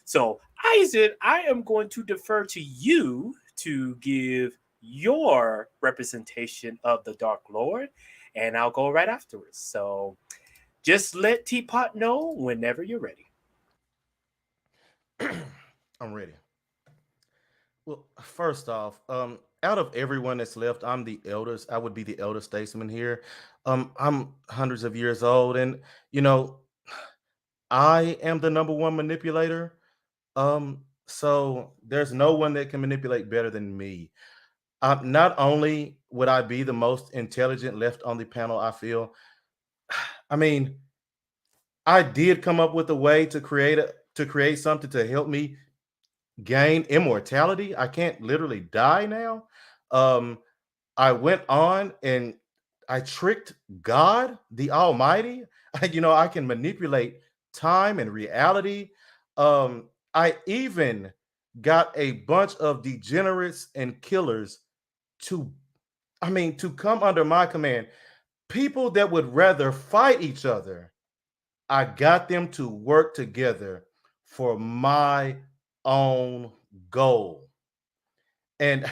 So Aizen, I am going to defer to you to give your representation of the Dark Lord, and I'll go right afterwards. So just let Teapot know whenever you're ready. I'm ready. Well, first off, out of everyone that's left, I'm the eldest. I would be the elder statesman here. I'm hundreds of years old, and you know, I am the number one manipulator. So there's no one that can manipulate better than me. Not only would I be the most intelligent left on the panel, I feel. I mean, I did come up with a way to create something to help me gain immortality. I can't literally die now. Um, I went on and I tricked God, the Almighty. I can manipulate time and reality. I even got a bunch of degenerates and killers to, to come under my command. People that would rather fight each other, I got them to work together for my own goal. And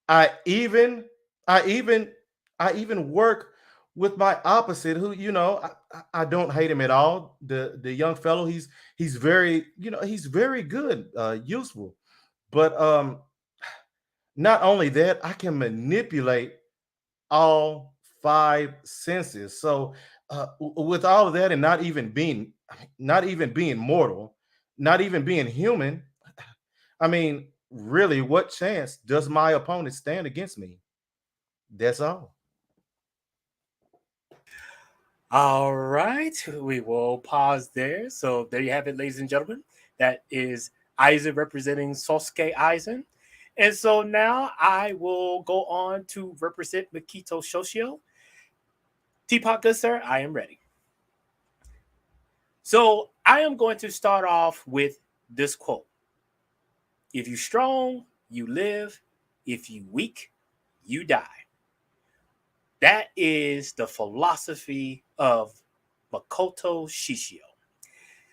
I even, I even, I even work with my opposite, who I don't hate him at all. The young fellow, he's very, he's very good, useful. But not only that, I can manipulate all five senses. So with all of that, and not even being mortal, not even being human, really, what chance does my opponent stand against me? That's all. All right, we will pause there. So there you have it, ladies and gentlemen. That is Eisen representing Sosuke Eisen. And so now I will go on to represent Mikito Shoshio. Teapot, good sir, I am ready. So I am going to start off with this quote. If you strong, you live. If you weak, you die. That is the philosophy of Makoto Shishio.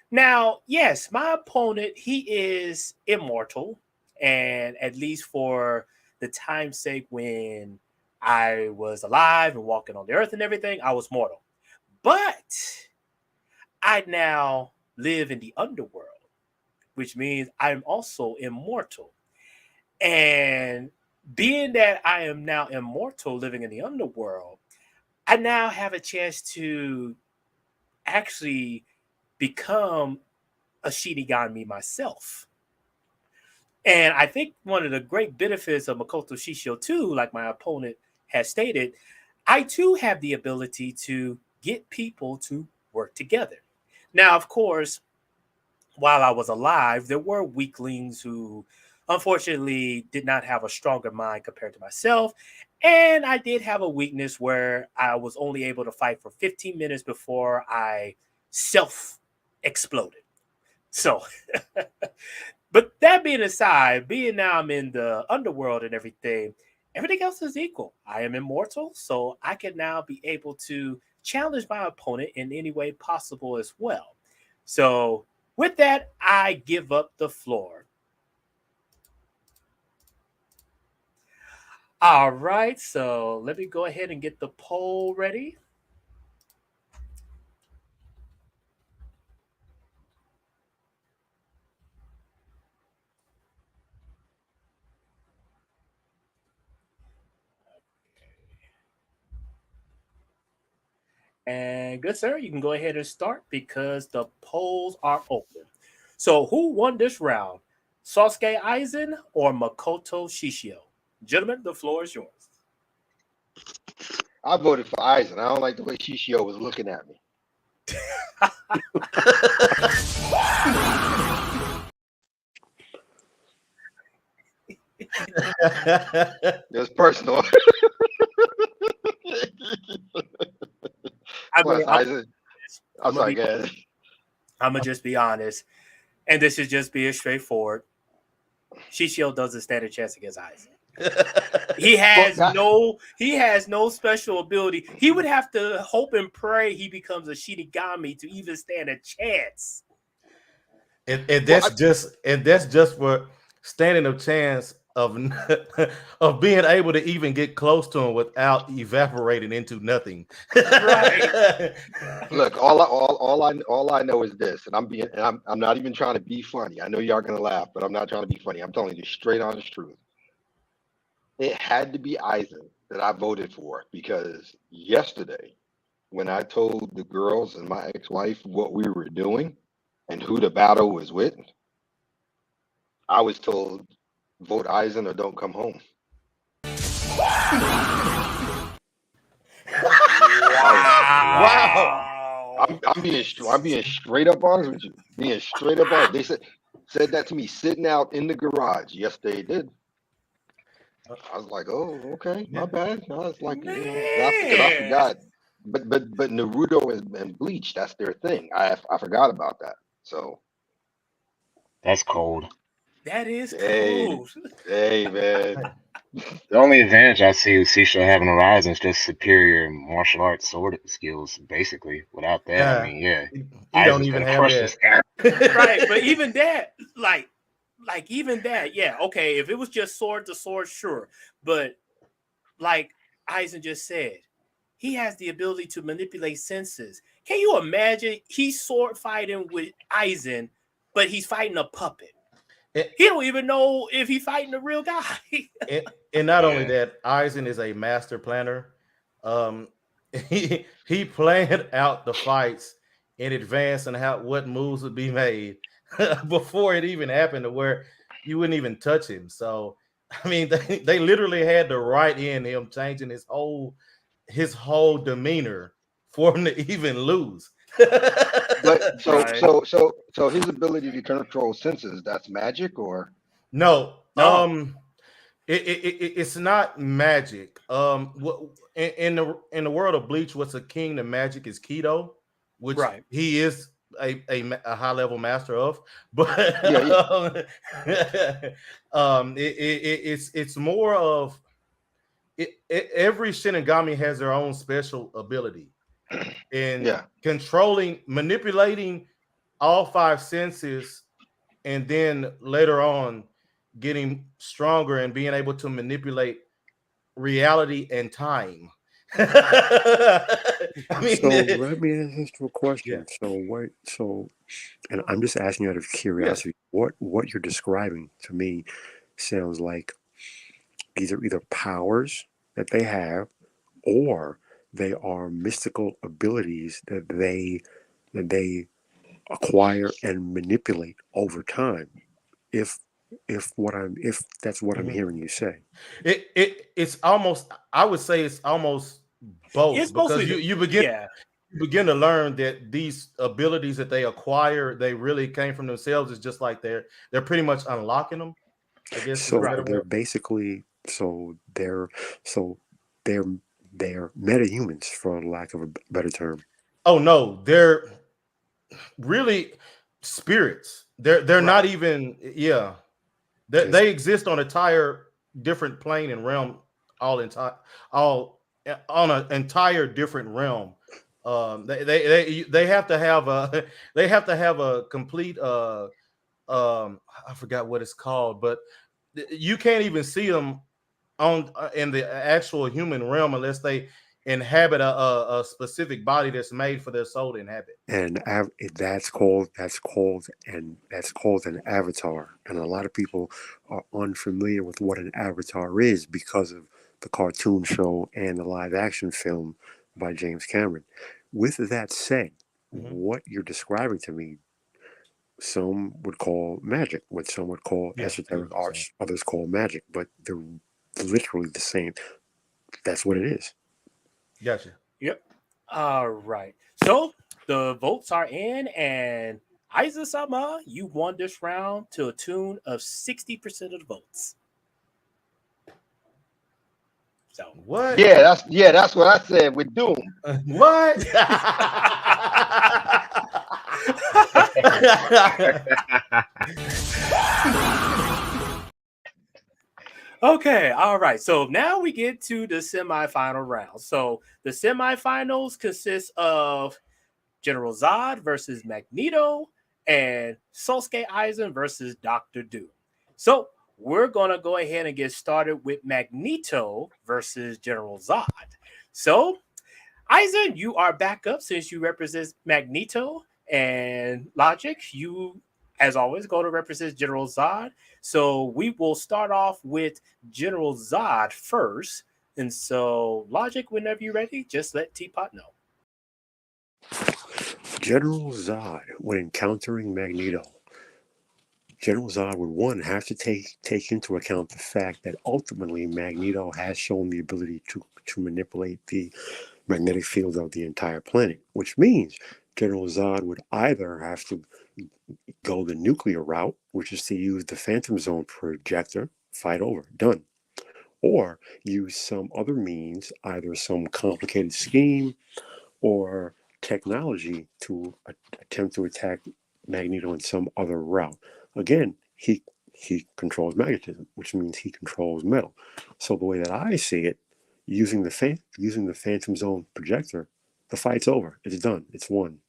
Now, yes, my opponent, he is immortal. And at least for the time's sake, when I was alive and walking on the earth and everything, I was mortal. But I now live in the underworld, which means I'm also immortal. And being that I am now immortal living in the underworld, I now have a chance to actually become a Shinigami myself. And I think one of the great benefits of Makoto Shishio too, like my opponent has stated, I too have the ability to get people to work together. Now, of course, while I was alive, there were weaklings who unfortunately did not have a stronger mind compared to myself. And I did have a weakness where I was only able to fight for 15 minutes before I self exploded. So, but that being aside, being now I'm in the underworld and everything else is equal. I am immortal, so I can now be able to challenge my opponent in any way possible as well. So, with that, I give up the floor. All right, so let me go ahead and get the poll ready. And good sir, you can go ahead and start because the polls are open. So, who won this round? Sasuke Aizen or Makoto Shishio? Gentlemen, the floor is yours. I voted for Eisen. I don't like the way Shishio was looking at me. It's personal. I Plus, mean, I'm, Eisen. I'm I'm gonna sorry, be, go ahead. I'm gonna just be honest, and this is just being straightforward. Shishio doesn't stand a chance against Aizen. Well, that, He has no special ability. He would have to hope and pray he becomes a Shinigami to even stand a chance. And well, that's just for standing a chance of of being able to even get close to him without evaporating into nothing. Right. look, all I know is this, and I'm not even trying to be funny. I know y'all gonna laugh, but I'm not trying to be funny. I'm telling you straight honest truth. It had to be Eisen that I voted for because yesterday, when I told the girls and my ex-wife what we were doing and who the battle was with, I was told vote Eisen or don't come home. I was Wow. Wow. I'm being straight up honest with you. Being straight up honest. They said that to me sitting out in the garage. Yes, they did. I was like, oh, okay, my Yeah. bad. I was like, because I Man, forgot. But Naruto and Bleach, that's their thing. I forgot about that. So That's cold. that is hey, cold. hey man. The only advantage I see with Seashell having Horizon is just superior martial arts sword skills, basically. Without that, I Yeah. mean, yeah, He don't Aizen's even gonna have crush that. this guy. Right, but even that, even that, yeah, okay. If it was just sword to sword, sure. But like Eisen just said, he has the ability to manipulate senses. Can you imagine he's sword fighting with Eisen, but he's fighting a puppet? And, He don't even know if he's fighting a real guy. and not only Yeah, that, Eisen is a master planner. Um, he planned out the fights in advance and how what moves would be made before it even happened to where you wouldn't even touch him. So I mean, they literally had to write in him changing his whole demeanor for him to even lose. But Right. so his ability to control senses, that's magic or No, No. it's not magic. What in the world of Bleach, what's a king to magic is Keto, which Right. he is a high level master of. But yeah, yeah. it's more of every Shinigami has their own special ability in Yeah. controlling, manipulating all five senses, and then later on getting stronger and being able to manipulate reality and time. I So mean, let me ask you a yeah. question. So what? So, and I'm just asking you out of Yes. curiosity. What you're describing to me sounds like either powers that they have, or they are mystical abilities that they acquire and manipulate over time. If if that's what I'm Mhm. hearing you say. It's almost, I would say it's almost both, It's because mostly you the you begin yeah. you begin to learn that these abilities that they acquire, they really came from themselves. It's just like they're pretty much unlocking them, I guess is a So Right. better they're word. basically so they're they're metahumans, for lack of a better term. Oh no, they're really spirits. They're not Right. even, yeah. Just They exist on a entire different plane and realm, all on an entire different realm. They have to have a they have to have a complete I forgot what it's called, but you can't even see them on in the actual human realm unless they inhabit a specific body that's made for their soul to inhabit. that's called an avatar, and a lot of people are unfamiliar with what an avatar is because of the cartoon show and the live action film by James Cameron. With that said, Mhm. what you're describing to me, some would call magic, what some would call Yeah, I get esoteric what you're saying. arts, others call magic, but they're literally the same. That's what it is. Gotcha. Yep. All right. So the votes are in, and Aiza Sama, you won this round to a tune of 60% of the votes. So What? That's what I said with Doom. What? okay, all right. So now we get to the semifinal round. So the semifinals consist of General Zod versus Magneto and Sosuke Aizen versus Doctor Doom. So we're gonna go ahead and get started with Magneto versus General Zod. So Aizen, you are back up since you represent Magneto, and Logic, you, as always, go to represent General Zod. So we will start off with General Zod first. And so, Logic, whenever you're ready, just let Teapot know. General Zod, when encountering Magneto, General Zod would one have to take into account the fact that ultimately Magneto has shown the ability to manipulate the magnetic field of the entire planet, which means General Zod would either have to go the nuclear route, which is to use the Phantom Zone projector, fight over, done, or use some other means, either some complicated scheme or technology to attempt to attack Magneto in some other route. Again, he controls magnetism, which means he controls metal. So the way that I see it, using the Phantom Zone projector, the fight's over. It's done. It's won.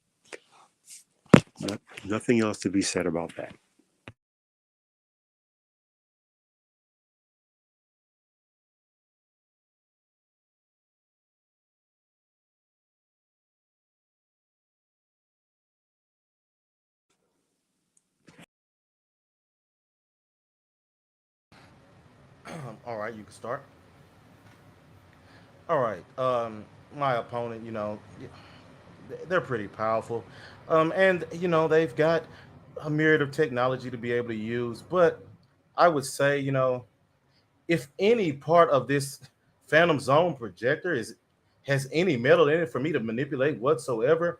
Nothing else to be said about that. All right, you can start. All right. My opponent, they're pretty powerful, and they've got a myriad of technology to be able to use. But I would say, if any part of this Phantom Zone projector is has any metal in it for me to manipulate whatsoever,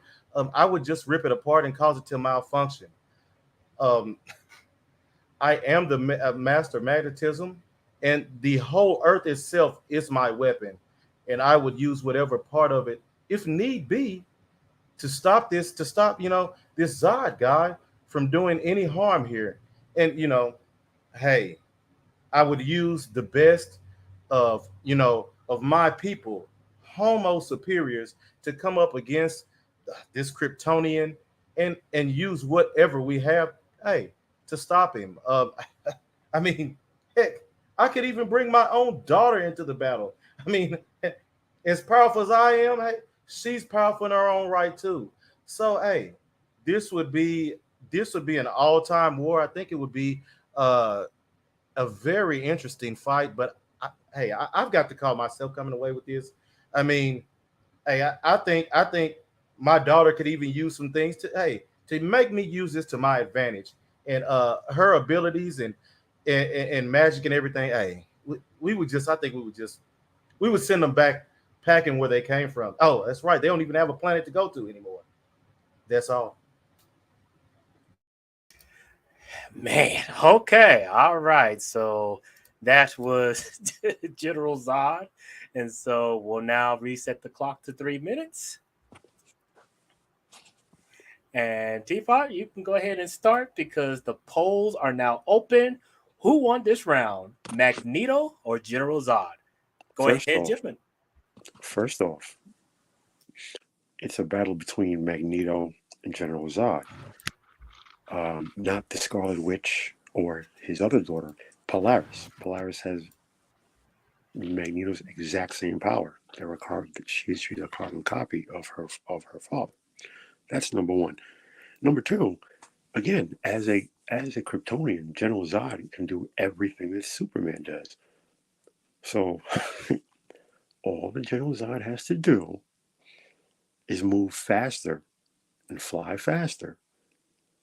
I would just rip it apart and cause it to malfunction. Um, I am the master magnetism, and the whole earth itself is my weapon. And I would use whatever part of it, if need be, to stop, this Zod guy from doing any harm here. And, hey, I would use the best of my people, Homo superiors, to come up against this Kryptonian and use whatever we have, hey, to stop him. I mean, heck, I could even bring my own daughter into the battle. I mean, as powerful as I am, hey, she's powerful in her own right too. So, hey, this would be this would be an all-time war. I think it would be uh, a very interesting fight. But I've got to call myself coming away with this. I mean, hey, I think my daughter could even use some things to make me use this to my advantage, and her abilities and magic and everything. Hey, we would just I think we would send them back packing where they came from. Oh, that's right. They don't even have a planet to go to anymore. That's all. Man, okay, all right. So that was General Zod, and so we'll now reset the clock to 3 minutes. And Teapot, you can go ahead and start because the polls are now open. Who won this round, Magneto or General Zod? Go First ahead, off, gentlemen. first off, it's a battle between Magneto and General Zod, not the Scarlet Witch or his other daughter, Polaris. Polaris has Magneto's exact same power. She's a carbon copy of her father. That's number one. Number two, again, as a Kryptonian, General Zod can do everything that Superman does. So all the General Zod has to do is move faster and fly faster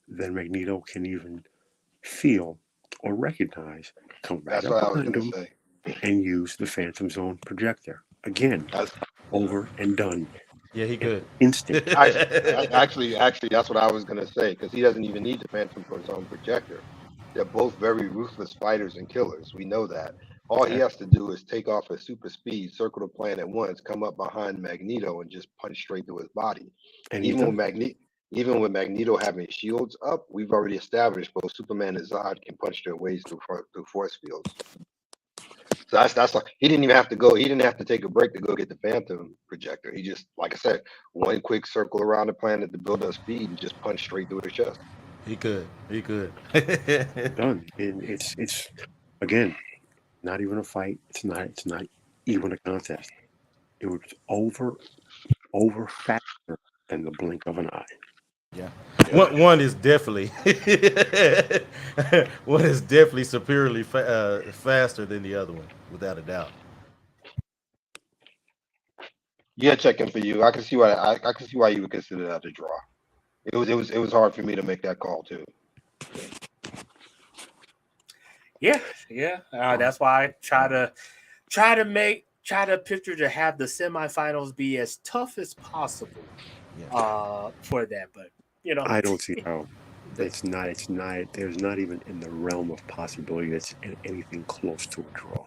than Magneto can even feel or recognize. Come right That's up what I was behind gonna him say. and use the Phantom Zone projector again, That's over and done Yeah, he in an could. instant. actually that's what I was gonna say because he doesn't even need the Phantom Zone projector. They're both very ruthless fighters and killers. We know that. All he Exactly. has to do is take off at super speed, circle the planet once, come up behind Magneto, and just punch straight through his body. And he Even does. with even with Magneto having shields up, we've already established both Superman and Zod can punch their ways through force fields. So that's like he didn't even have to go. He didn't have to take a break to go get the Phantom projector. He just, like I said, one quick circle around the planet to build up speed and just punch straight through the chest. He could. He could. Done. And it's again not even a fight. It's not even a contest. It was over faster than the blink of an eye. Yeah. Yeah. One is definitely one is definitely superiorly faster than the other one, without a doubt. Yeah, checking for you. I can see why I can see why you would consider that a draw. It was hard for me to make that call too. Yeah, yeah. That's why I try to picture to have the semifinals be as tough as possible Yeah. for that. But you know, I don't see how. the, It's not. It's not. There's not even in the realm of possibility that's anything close to a draw.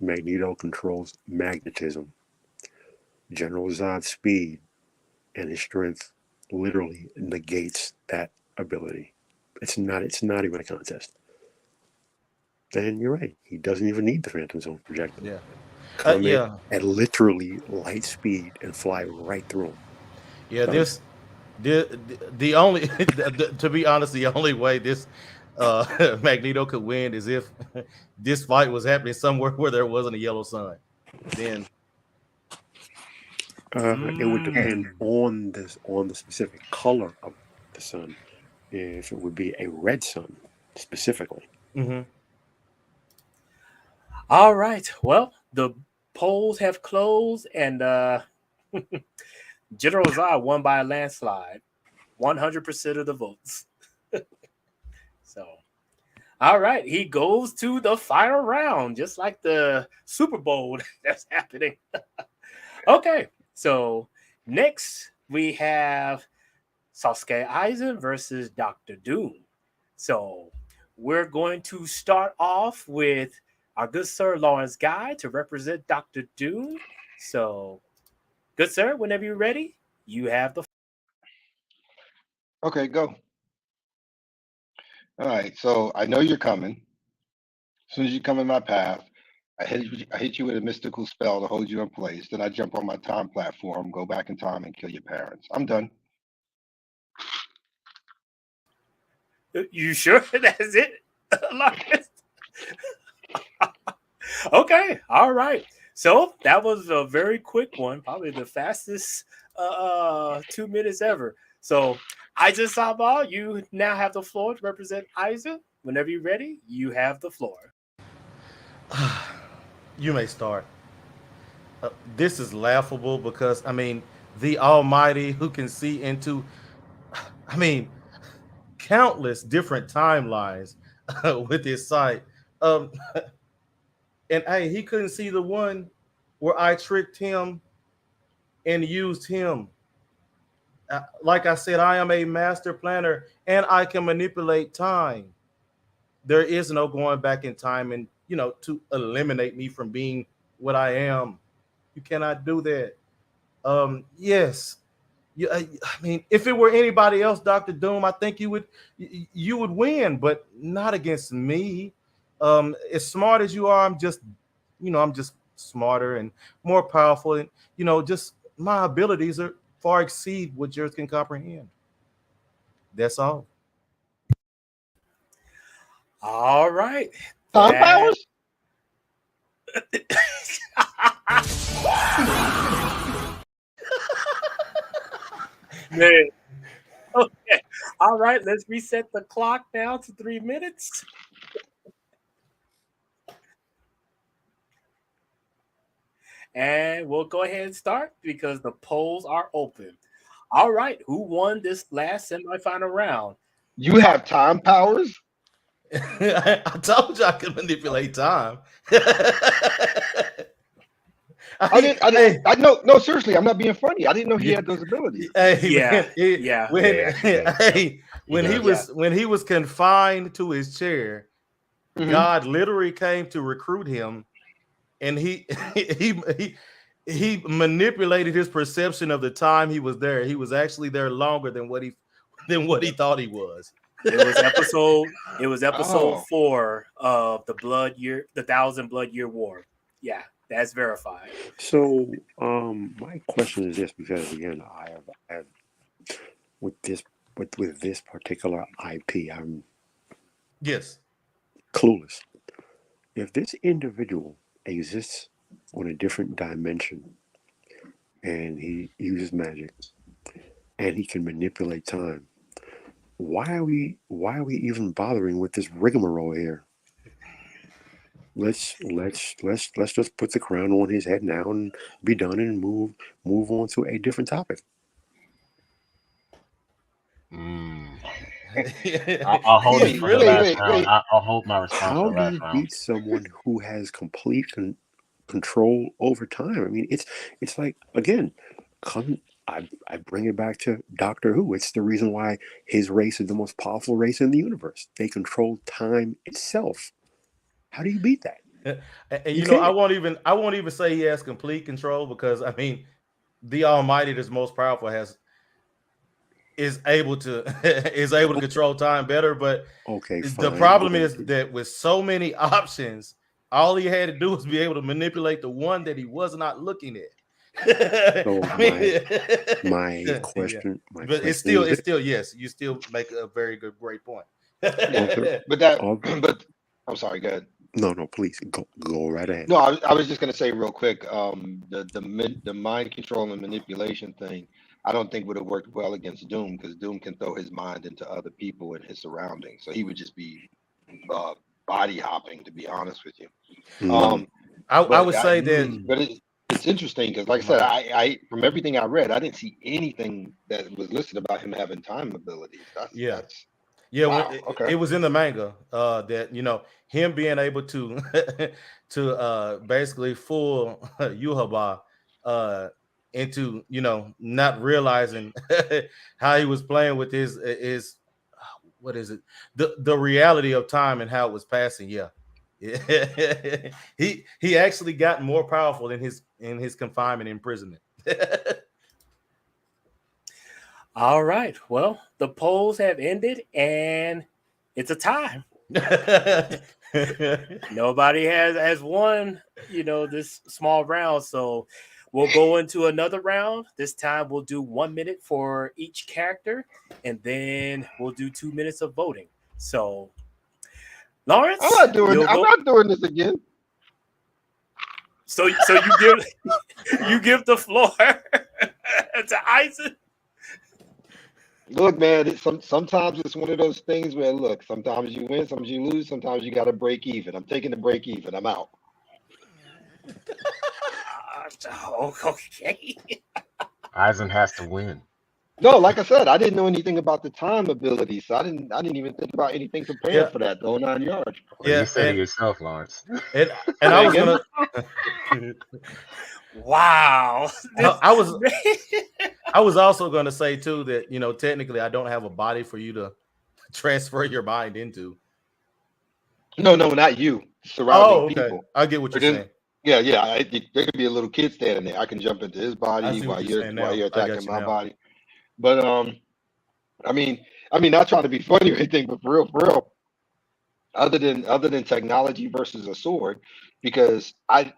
Magneto controls magnetism. General Zod's speed and his strength literally negates that ability. It's not. It's not even a contest. Then you're right. He doesn't even need the Phantom Zone projector. Yeah. Come in Yeah. at literally light speed and fly right through him. Yeah. Done. The only to be honest, the only way this Magneto could win is if this fight was happening somewhere where there wasn't a yellow sun. Then It would depend mm, on the specific color of the sun. If it would be a red sun specifically. mhm. all right. Well, the polls have closed, and General Zod won by a landslide, 100% of the votes. So, all right, he goes to the final round, just like the Super Bowl that's happening. Okay, so next we have Sasuke Aizen versus Doctor Doom. So we're going to start off with our good sir Lawrence Guy to represent Doctor Doom. So, good sir, whenever you're ready, you have the. Okay, go. All right. So I know you're coming. As soon as you come in my path, I hit you with a mystical spell to hold you in place. Then I jump on my time platform, go back in time, and kill your parents. I'm done. You sure that's it, Lawrence? Okay, all right. So that was a very quick one, probably the fastest 2 minutes ever. So Aizen Saba, you now have the floor to represent Aizen. Whenever you're ready, you have the floor. You may start. This is laughable because I mean, the Almighty who can see into, I mean, countless different timelines with his sight. Um, and hey, he couldn't see the one where I tricked him and used him. Like I said, I am a master planner and I can manipulate time. There is no going back in time and to eliminate me from being what I am. You cannot do that. Yes, I mean, if it were anybody else, Doctor Doom, I think you would win, but not against me. As smart as you are, I'm just smarter and more powerful, and just my abilities are far exceed what yours can comprehend. That's all. All right. Time That powers? man. Okay. All right, let's reset the clock now to 3 minutes. And we'll go ahead and start because the polls are open. All right, who won this last semifinal round? You have time powers? I told you I could manipulate time. I I, didn't. I didn't. hey, I know. No, seriously, I'm not being funny. I didn't know he yeah, had those abilities. hey, Yeah, man, yeah, Yeah, when he actually does. hey, He when he does. yeah. was when he was confined to his chair, Hmm. God literally came to recruit him, and he he he he manipulated his perception of the time he was there. He was actually there longer than what he thought he was. It was episode Oh, 4 of the Thousand Blood Year War. Yeah, that's verified. So, my question is this because again, I have with this with this particular IP, I'm Yes. clueless. If this individual exists on a different dimension and he uses magic and he can manipulate time, why are we even bothering with this rigmarole here? Let's just put the crown on his head now and be done and move on to a different topic. Mm. I'll hold it He's wait, for the wait, really last wait, round. wait. I'll hold my response for How the do last you round. beat someone who has complete control over time? I mean, it's like again, come. I bring it back to Doctor Who. It's the reason why his race is the most powerful race in the universe. They control time itself. How do you beat that? and You I can't. won't even say he has complete control because I mean the Almighty that's most powerful has is able to is able to control time better. But Okay, the fine. problem is that with so many options, all he had to do was be able to manipulate the one that he was not looking at. So I mean, my yeah, question my but it's question still is it's this. still yes, you still make a very great point. Other But that. other But I'm sorry. Go ahead. no, no, please go right ahead. No, I was just gonna say real quick. The mind control and manipulation thing, I don't think would have worked well against Doom because Doom can throw his mind into other people and his surroundings, so he would just be uh, body hopping. To be honest with you. Mm. Um, I but would say that it's interesting because, like I my said, bad. I from everything I read, I didn't see anything that was listed about him having time abilities. That's Yeah. that's Yeah, when wow. it Okay. was in the manga, that him being able to to basically fool Yuhaba, into not realizing how he was playing with his what is it, the reality of time and how it was passing. Yeah. he actually got more powerful in his confinement imprisonment. All right. Well, the polls have ended and it's a tie. Nobody has won, this small round. So we'll go into another round. This time we'll do 1 minute for each character, and then we'll do 2 minutes of voting. So, Lawrence, I'm you'll go. not doing this again. So you give the floor to Isaac. Look, man, sometimes it's one of those things where, look, sometimes you win, sometimes you lose, sometimes you got to break even. I'm taking the break even. I'm out. Okay. Eisen has to win. No, like I said, I didn't know anything about the time ability, so I didn't even think about anything prepared Yeah. for that. The whole 9 yards. Well, you said it yourself, Lawrence. and I was gonna. Wow. I was also gonna say too that technically I don't have a body for you to transfer your mind into. No, not you. Oh, Surrounding okay. people. I get what you're Then, saying. yeah. There could be a little kid standing there. I can jump into his I body see what while you're saying now. you're I got attacking you my now. body. But I mean, not trying to be funny or anything, but for real, other than technology versus a sword, because I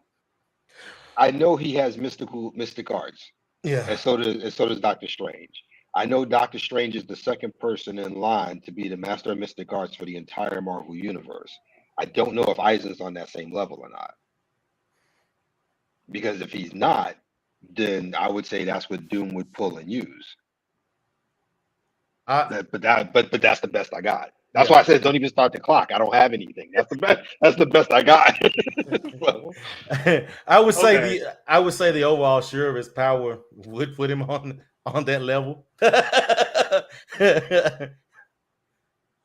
know he has mystic arts, Yeah. and so does Doctor Strange. I know Doctor Strange is the second person in line to be the master of mystic arts for the entire Marvel universe. I don't know if Eisen's on that same level or not. Because if he's not, then I would say that's what Doom would pull and use. But that's the best I got. That's Yeah. why I said don't even start the clock. I don't have anything. That's the best. That's the best I got. So, I would say Okay. the overall share of his power would put him on that level.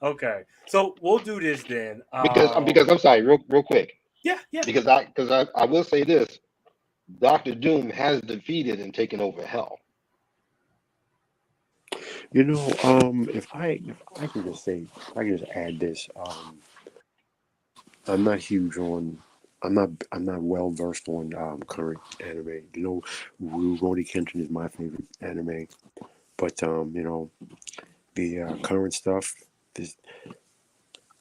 Okay. So we'll do this then. because I'm sorry, real quick. Yeah. Because I will say this: Doctor Doom has defeated and taken over Hell. If I can just say, if I can just add this, I'm not huge on. I'm not well versed on current anime. Rurouni Kenshin is my favorite anime, but the current stuff. This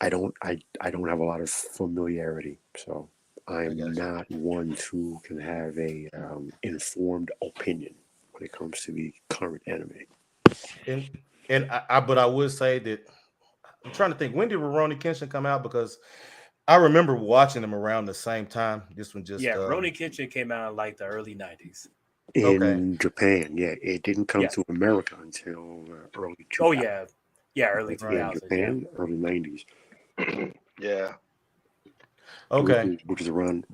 I don't have a lot of familiarity, so I I'm got you. not one who can have a informed opinion when it comes to the current anime. And but I would say that I'm trying to think, when did Rurouni Kenshin come out, because I remember watching them around the same time. This one just Yeah. Ronin Kenshin came out in like the early 90s. okay. In Japan, yeah, it didn't come Yeah. to America until early Oh 2000. yeah. Yeah, early But yeah, in 2000. Yeah. Japan, early 90s, Yeah. Okay. which is around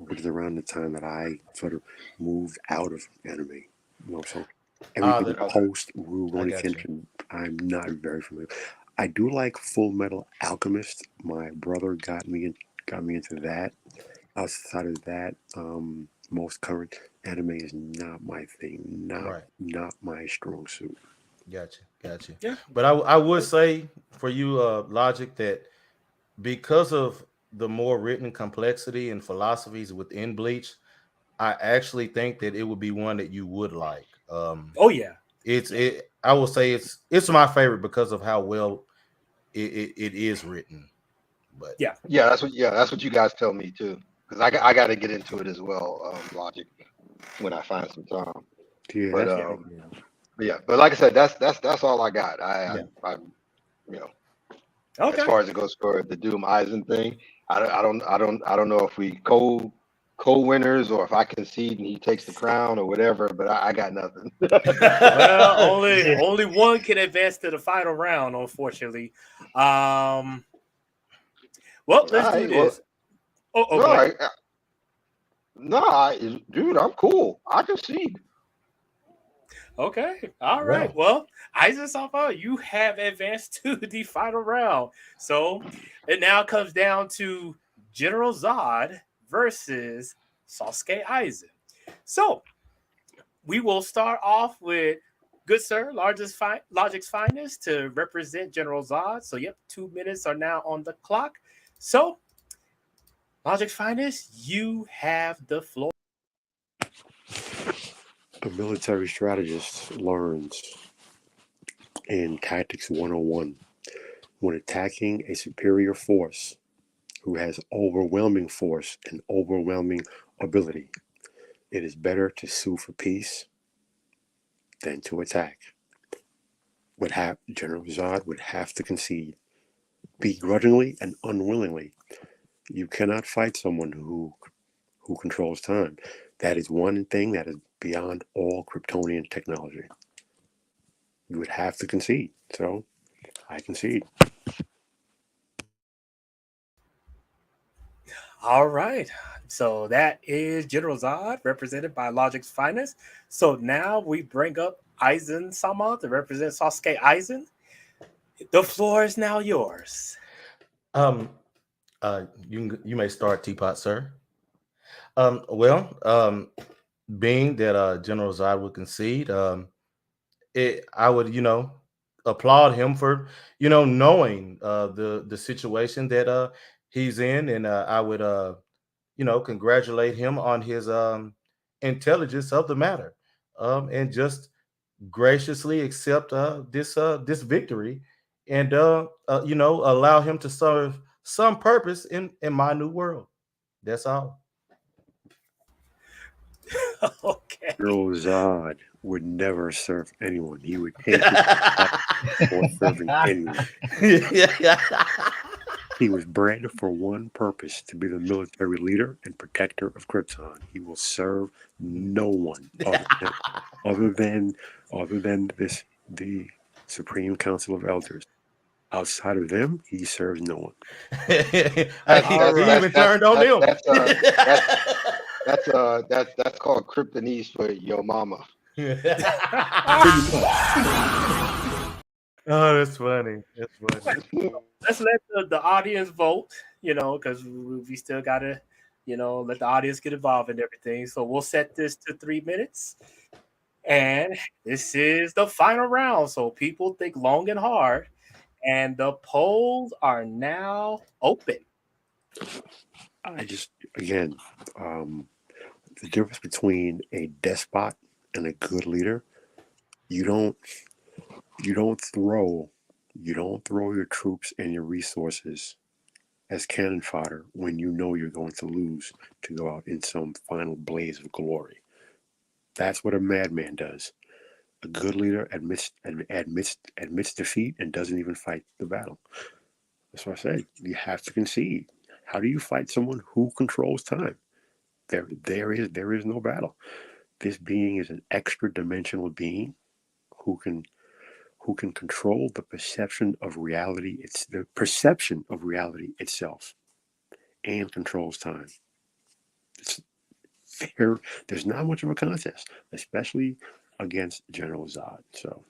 the time that I sort of moved out of anime. So everything The, post I Rurouni got you. Kenshin, I'm not very familiar. I do like Full Metal Alchemist. My brother got me into that. Outside of that, most current anime is not my thing. Right. Not my strong suit. Got you. Yeah. But I would say for you, Logic, that because of the more written complexity and philosophies within Bleach, I actually think that it would be one that you would like. Oh yeah. I will say it's my favorite because of how well it is written. But Yeah. That's what you guys tell me too. Because I got to get into it as well, Logic, when I find some time. Yeah, But that's Yeah. but like I said, that's all I got. yeah. I you know, as Okay. far as it goes for the Doom Eisen thing, I don't know if we co-winners or if I concede and he takes the crown or whatever. But I got nothing. Well, only one can advance to the final round, unfortunately. Well, All let's do right. Well, this. Oh, no, go ahead. dude, I'm cool. I concede. Okay. All right. Well, Well, Isaac Safa, you have advanced to the final round. So it now comes down to General Zod versus Sasuke Aizen. So we will start off with good sir, Logic's finest to represent General Zod. So, yep, 2 minutes are now on the clock. So, Logic's finest, you have the floor. A military strategist learns in Tactics 101 when attacking a superior force who has overwhelming force and overwhelming ability, it is better to sue for peace than to attack. General Zod would have to concede, begrudgingly and unwillingly. You cannot fight someone who controls time. That is one thing that is beyond all Kryptonian technology. You would have to concede. So I concede. All right. So that is General Zod, represented by Logic's finest. So now we bring up Aizen Sama to represent Sasuke Aizen. The floor is now yours. Um, you may start, Teapot, sir. Well, being that General Zod would concede, I would, applaud him for, knowing the situation that he's in, and I would, congratulate him on his intelligence of the matter, and just graciously accept this victory, and allow him to serve some purpose in my new world. That's all. Okay. General Zod would never serve anyone. He would hate his life for serving anyone. He was bred for one purpose: to be the military leader and protector of Krypton. He will serve no one other than the Supreme Council of Elders. Outside of them, he serves no one. He even turned on them. That's called kryptonese for your mama. Oh, that's funny. That's funny. Let's let the audience vote, because we still got to, let the audience get involved in everything. So we'll set this to 3 minutes. And this is the final round. So people think long and hard. And the polls are now open. Again, the difference between a despot and a good leader, you don't throw your troops and your resources as cannon fodder when you know you're going to lose to go out in some final blaze of glory. That's what a madman does. A good leader admits defeat and doesn't even fight the battle. That's what I said. You have to concede. How do you fight someone who controls time? There is no battle. This being is an extra dimensional being who can control the perception of reality. It's the perception of reality itself, and controls time. There's not much of a contest, especially against General Zod. So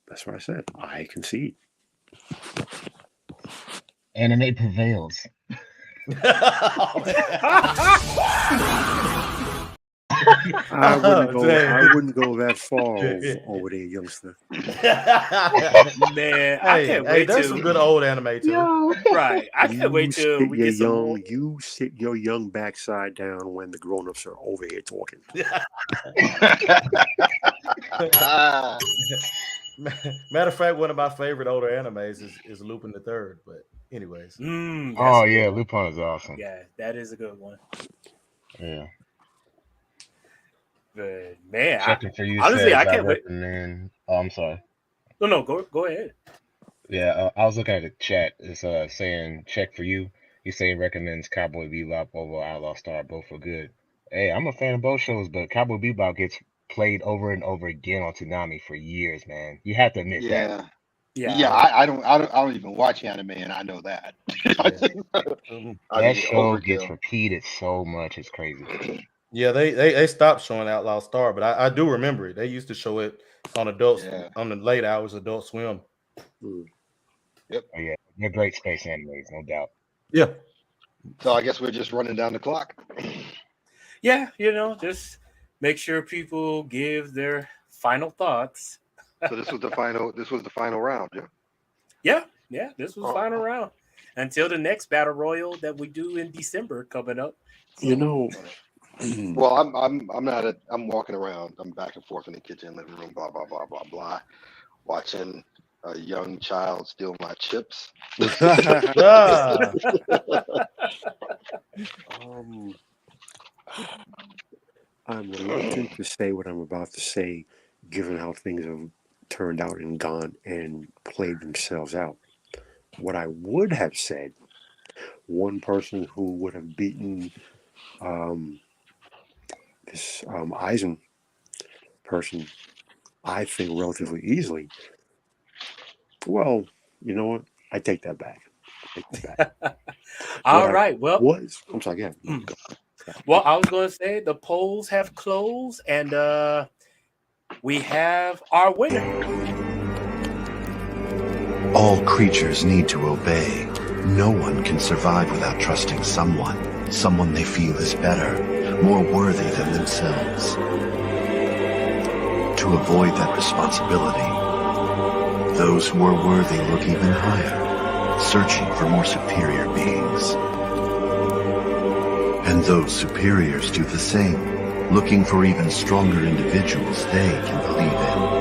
that's what I said. I concede. Anime prevails. I wouldn't go that far over there, youngster. Man, I can't wait. There's some good old anime too. Right, I can't wait till we get some more. You sit your young backside down when the grown-ups are over here talking. Matter of fact, one of my favorite older animes is Lupin the Third. But anyways, oh yeah, Lupin is awesome. Yeah, that is a good one. Yeah. But man, checking for you. Honestly, I can't wait. Oh, I'm sorry. No, go ahead. Yeah, I was looking at the chat. It's saying check for you. He's saying recommends Cowboy Bebop over Outlaw Star. Both are good. Hey, I'm a fan of both shows, but Cowboy Bebop gets played over and over again on Toonami for years, man. You have to admit that. Yeah. I don't even watch anime, and I know that. That show gets repeated so much. It's crazy. Yeah, they stopped showing Outlaw Star, but I do remember it. They used to show it on on the late hours, Adult Swim. Yep. Oh, yeah, they're great space animes, no doubt. Yeah. So I guess we're just running down the clock. Yeah, just make sure people give their final thoughts. So this was the final. This was the final round. Yeah. Yeah, this was Oh, final oh, round until the next battle royal that we do in December coming up. You So know, well, I'm not. I'm walking around. I'm back and forth in the kitchen, living room, blah blah blah blah blah, watching a young child steal my chips. Ah, um, I'm reluctant to say what I'm about to say, given how things have turned out and gone and played themselves out. What I would have said, one person who would have beaten um, this Eisen person, I think, relatively easily. Well, you know what? I take that back. I take that back. What all I right, well, was, I'm sorry, again, mm, go. well, I was going to say the polls have closed, and we have our winner. All creatures need to obey. No one can survive without trusting someone they feel is better, more worthy than themselves. To avoid that responsibility, those who are worthy look even higher, searching for more superior beings. And those superiors do the same, looking for even stronger individuals they can believe in.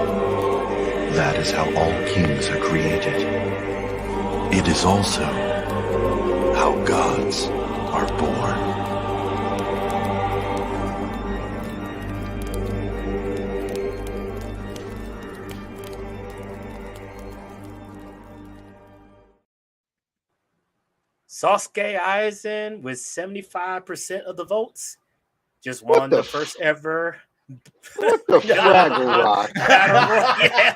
That is how all kings are created. It is also how gods are born. Sasuke Eisen with 75% of the votes just What won the the first ever what the Fraggle Rock? battle royale.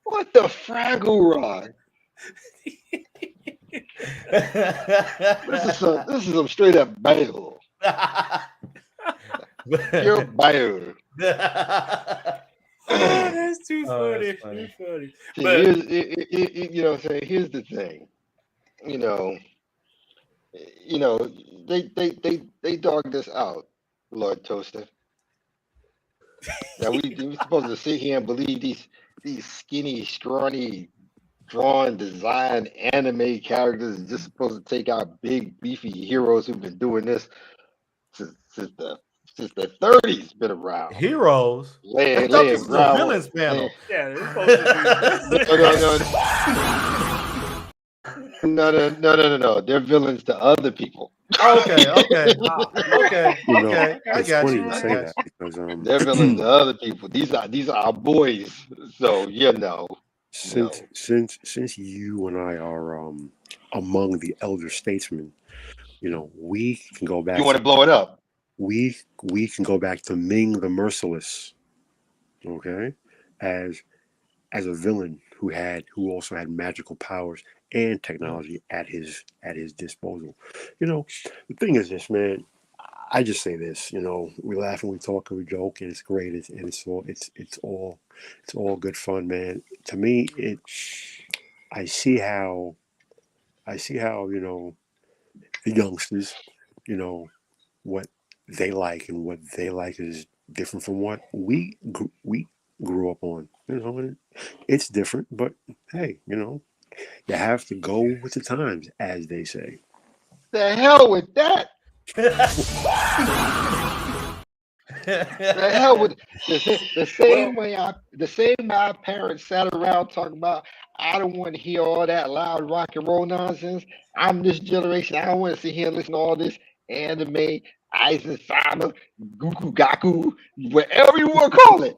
What the Fraggle Rock? This is some straight up battle. Pure battle. Oh, that's too oh, that's funny. Too funny. funny. See, But you know what I'm saying? Here's the thing. You know, you know, they dogged us out, Lord Toaster. Now we supposed to sit here and believe these skinny, scrawny, drawn, designed anime characters are just supposed to take out big, beefy heroes who've been doing this since, since the since the 30s been around, Heroes. I thought this laying was a groundwork, villains laying panel. yeah, it's supposed to be no, no, no, no. They're villains to other people. Okay, okay, ah, okay, You know, okay. I it's got funny you. you I say got that you. because They're villains to other people. These are our boys. So since no. since you and I are among the elder statesmen, we can go You back want to to blow it up? we can go back to Ming the Merciless, okay, as as a villain who also had magical powers and technology at his disposal. You know, the thing is this, man. I just say this, we laugh and we talk and we joke and it's great. It's all good fun, man. To me, I see how the youngsters, you know what they like, and what they like is different from what we grew up on. And it's different, but hey, you have to go with the times, as they say. The hell with that. The hell with the well, same way our parents sat around talking about. I don't want to hear all that loud rock and roll nonsense. I'm this generation. I don't want to sit here and listen to all this anime, Eisenstein, Guku Gaku, whatever you want to call it.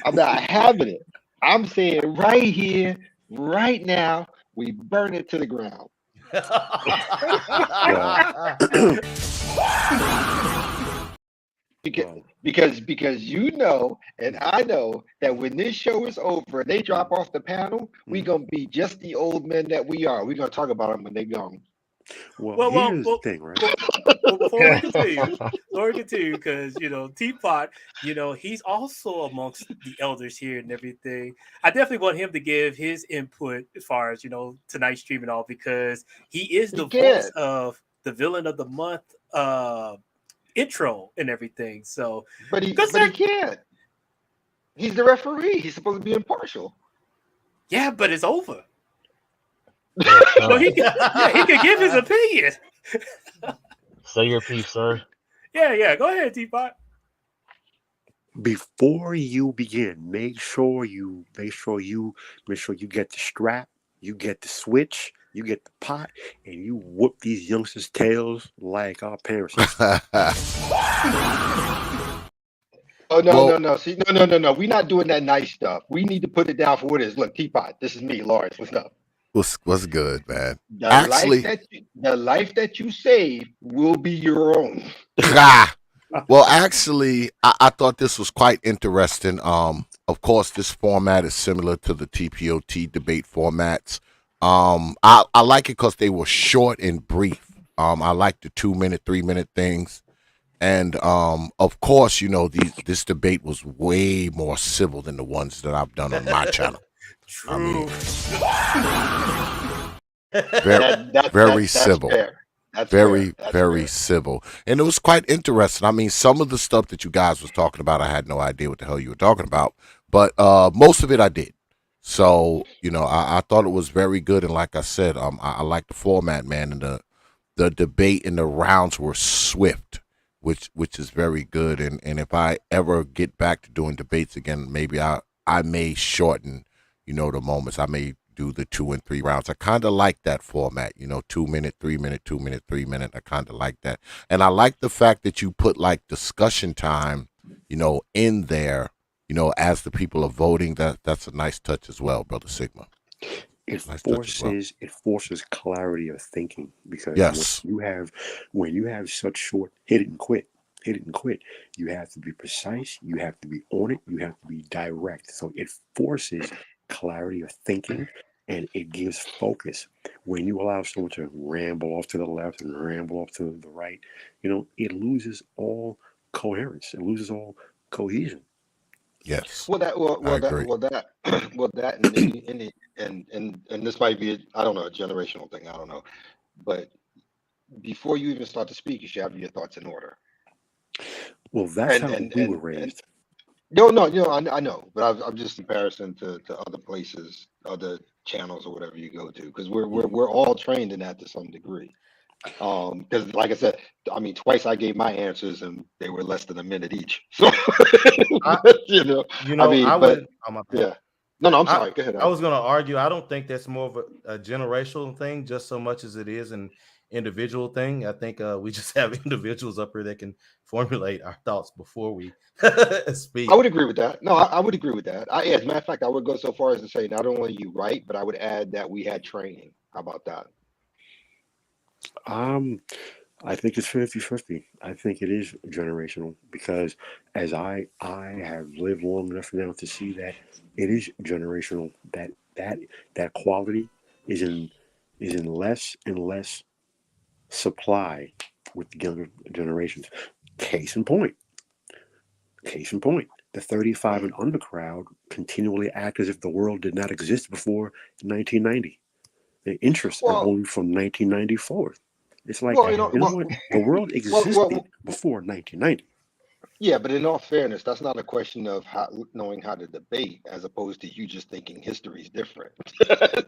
I'm not having it. I'm saying right here, right now, we burn it to the ground. Well, Because well, because you know and I know that when this show is over and they drop off the panel, we mm, gonna be just the old men that we are. We're gonna talk about them when they gone. well, well, well, here's the well, thing, right? well, well, before we continue, because Teapot, he's also amongst the elders here and everything. I definitely want him to give his input as far as tonight's stream and all, because he is He the voice can. of the villain of the month intro and everything. So, But good he sir. can't. He's the referee. He's supposed to be impartial. Yeah, but it's over. Yes, So sir. he could give his opinion. Say your piece, sir. Yeah. Go ahead, Teapot. Before you begin, make sure you get the strap, you get the switch, you get the pot, and you whoop these youngsters' tails like our parents used to. Oh no, well, no, no. See, no. We're not doing that nice stuff. We need to put it down for what it is. Look, Teapot, this is me, Lawrence. What's up? what's good, man? Actually, The life that you save will be your own. well, actually, I thought this was quite interesting. Of course, this format is similar to the TPOT debate formats. I like it because they were short and brief. I like the 2 minute, 3 minute things. And of course, this debate was way more civil than the ones that I've done on my channel. I True. mean, very, very That's civil, fair. That's fair. very, That's very fair. civil, and it was quite interesting. I mean, some of the stuff that you guys was talking about, I had no idea what the hell you were talking about, but most of it I did. So I thought it was very good, and like I said, I like the format, man, and the debate and the rounds were swift, which is very good. And if I ever get back to doing debates again, maybe I may shorten, the moments. I may do the 2 and 3 rounds. I kind of like that format, 2 minute, 3 minute, 2 minute, 3 minute. I kind of like that, and I like the fact that you put like discussion time, in there, as the people are voting. That's a nice touch as well, brother Sigma. it Nice touch as well. forces clarity of thinking because Yes. when you have such short hit it and quit, you have to be precise, you have to be on it, you have to be direct. So it forces clarity of thinking and it gives focus. When you allow someone to ramble off to the left and ramble off to the right, it loses all coherence, it loses all cohesion. Yes. Well, that, well, I well, that, agree. well, that, well, that, and this might be, I don't know, a generational thing. I don't know, but before you even start to speak, you should have your thoughts in order. Well, that's And how and we were and and raised. no, I know, but I'm just in comparison to other places, other channels or whatever you go to, because Mhm. we're all trained in that to some degree. Because like I said, I mean, twice I gave my answers and they were less than a minute each. So, I, you know, I I mean, but would. Oh my bad. yeah, no, I'm I sorry. Go ahead. I was gonna argue. I don't think that's more of a generational thing, just so much as it is an individual thing. I think we just have individuals up here that can formulate our thoughts before we I speak. would agree with that. No, I would agree with that. As a matter of fact, I would go so far as to say not only you right, but I would add that we had training. How about that? Um, I think it's 50-50. I think it is generational because as I have lived long enough now to see that it is generational. That quality is in less and less supply with the younger generations. Case in point. Case in point. The 35 Mhm. and under crowd continually act as if the world did not exist before 1990. The interests are Well, only from 1990 forward. It's like, well, you know what? The world existed well, before 1990. yeah, but in all fairness, that's not a question of knowing how to debate, as opposed to you just thinking history is different.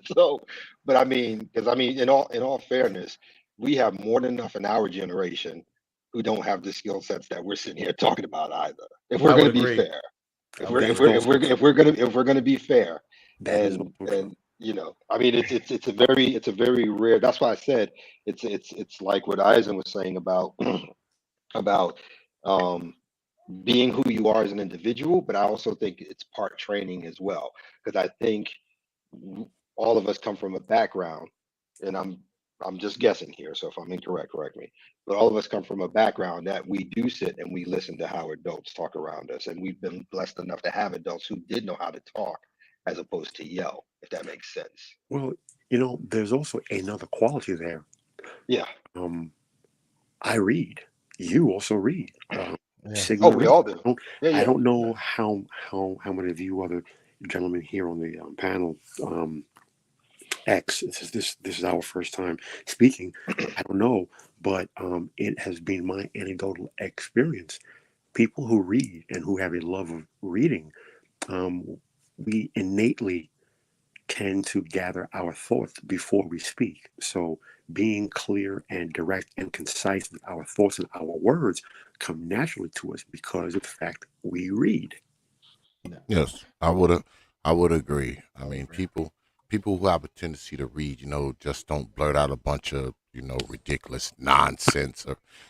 So, but I mean, because I mean, in all fairness, we have more than enough in our generation who don't have the skill sets that we're sitting here talking about either. If we're I going would to be agree. fair, I would agree. if we're going to be fair, That is and also true. and I mean, it's a very rare. That's why I said it's like what Eisen was saying about about um being who you are as an individual, but I also think it's part training as well. Because I think all of us come from a background, and I'm just guessing here, so if I'm incorrect, correct me. But all of us come from a background that we do sit and we listen to how adults talk around us, and we've been blessed enough to have adults who did know how to talk as opposed to yell, if that makes sense. Well, there's also another quality there. Yeah. Um, I read. You also read. Yeah. Oh, Sigma we reads. all do. Yeah, I yeah. don't know how many of you other gentlemen here on the panel X. This is our first time speaking. I don't know, but it has been my anecdotal experience. People who read and who have a love of reading, we innately tend to gather our thoughts before we speak. So being clear and direct and concise with our thoughts and our words come naturally to us because of the fact we read. No. Yes, I would agree. I mean, Right. people who have a tendency to read, just don't blurt out a bunch of, ridiculous nonsense,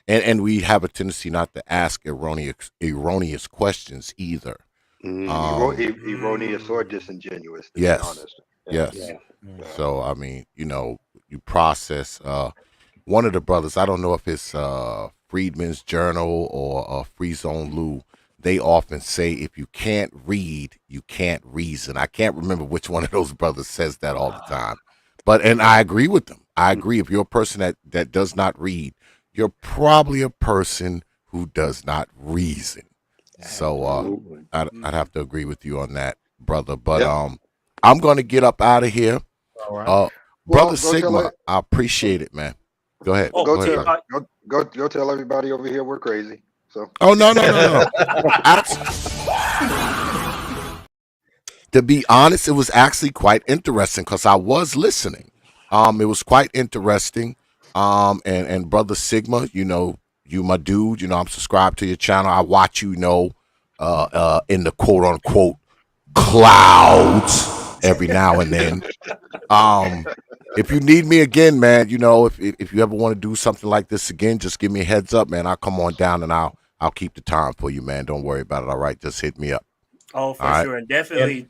and we have a tendency not to ask erroneous questions either. Um, Erroneous or Mm, disingenuous, to be yes, honest. yes. yeah. Mm. So I mean, you process. One of the brothers, I don't know if it's Freedman's Journal or Free Zone Lou. They often say, if you can't read, you can't reason. I can't remember which one of those brothers says that all the time, and I agree with them. I agree. If you're a person that does not read, you're probably a person who does not reason. So Absolutely. I'd have to agree with you on that, brother. But Yep. I'm gonna get up out of here. All right. Uh, Well, brother go tell Sigma, it. I appreciate it, man. Go ahead. Oh, Go Go ahead, T tell. brother. Pod. Go tell everybody over here we're crazy. So. Oh no, no, no, no. Abs- to be honest, it was actually quite interesting because I was listening. It was quite interesting. And brother Sigma, you my dude. I'm subscribed to your channel. I watch in the quote unquote clouds every now and then. Um, if you need me again, man, if you ever want to do something like this again, just give me a heads up, man. I'll come on down and I'll keep the time for you, man. Don't worry about it. All right, just hit me up. Oh, All for right. sure, and And definitely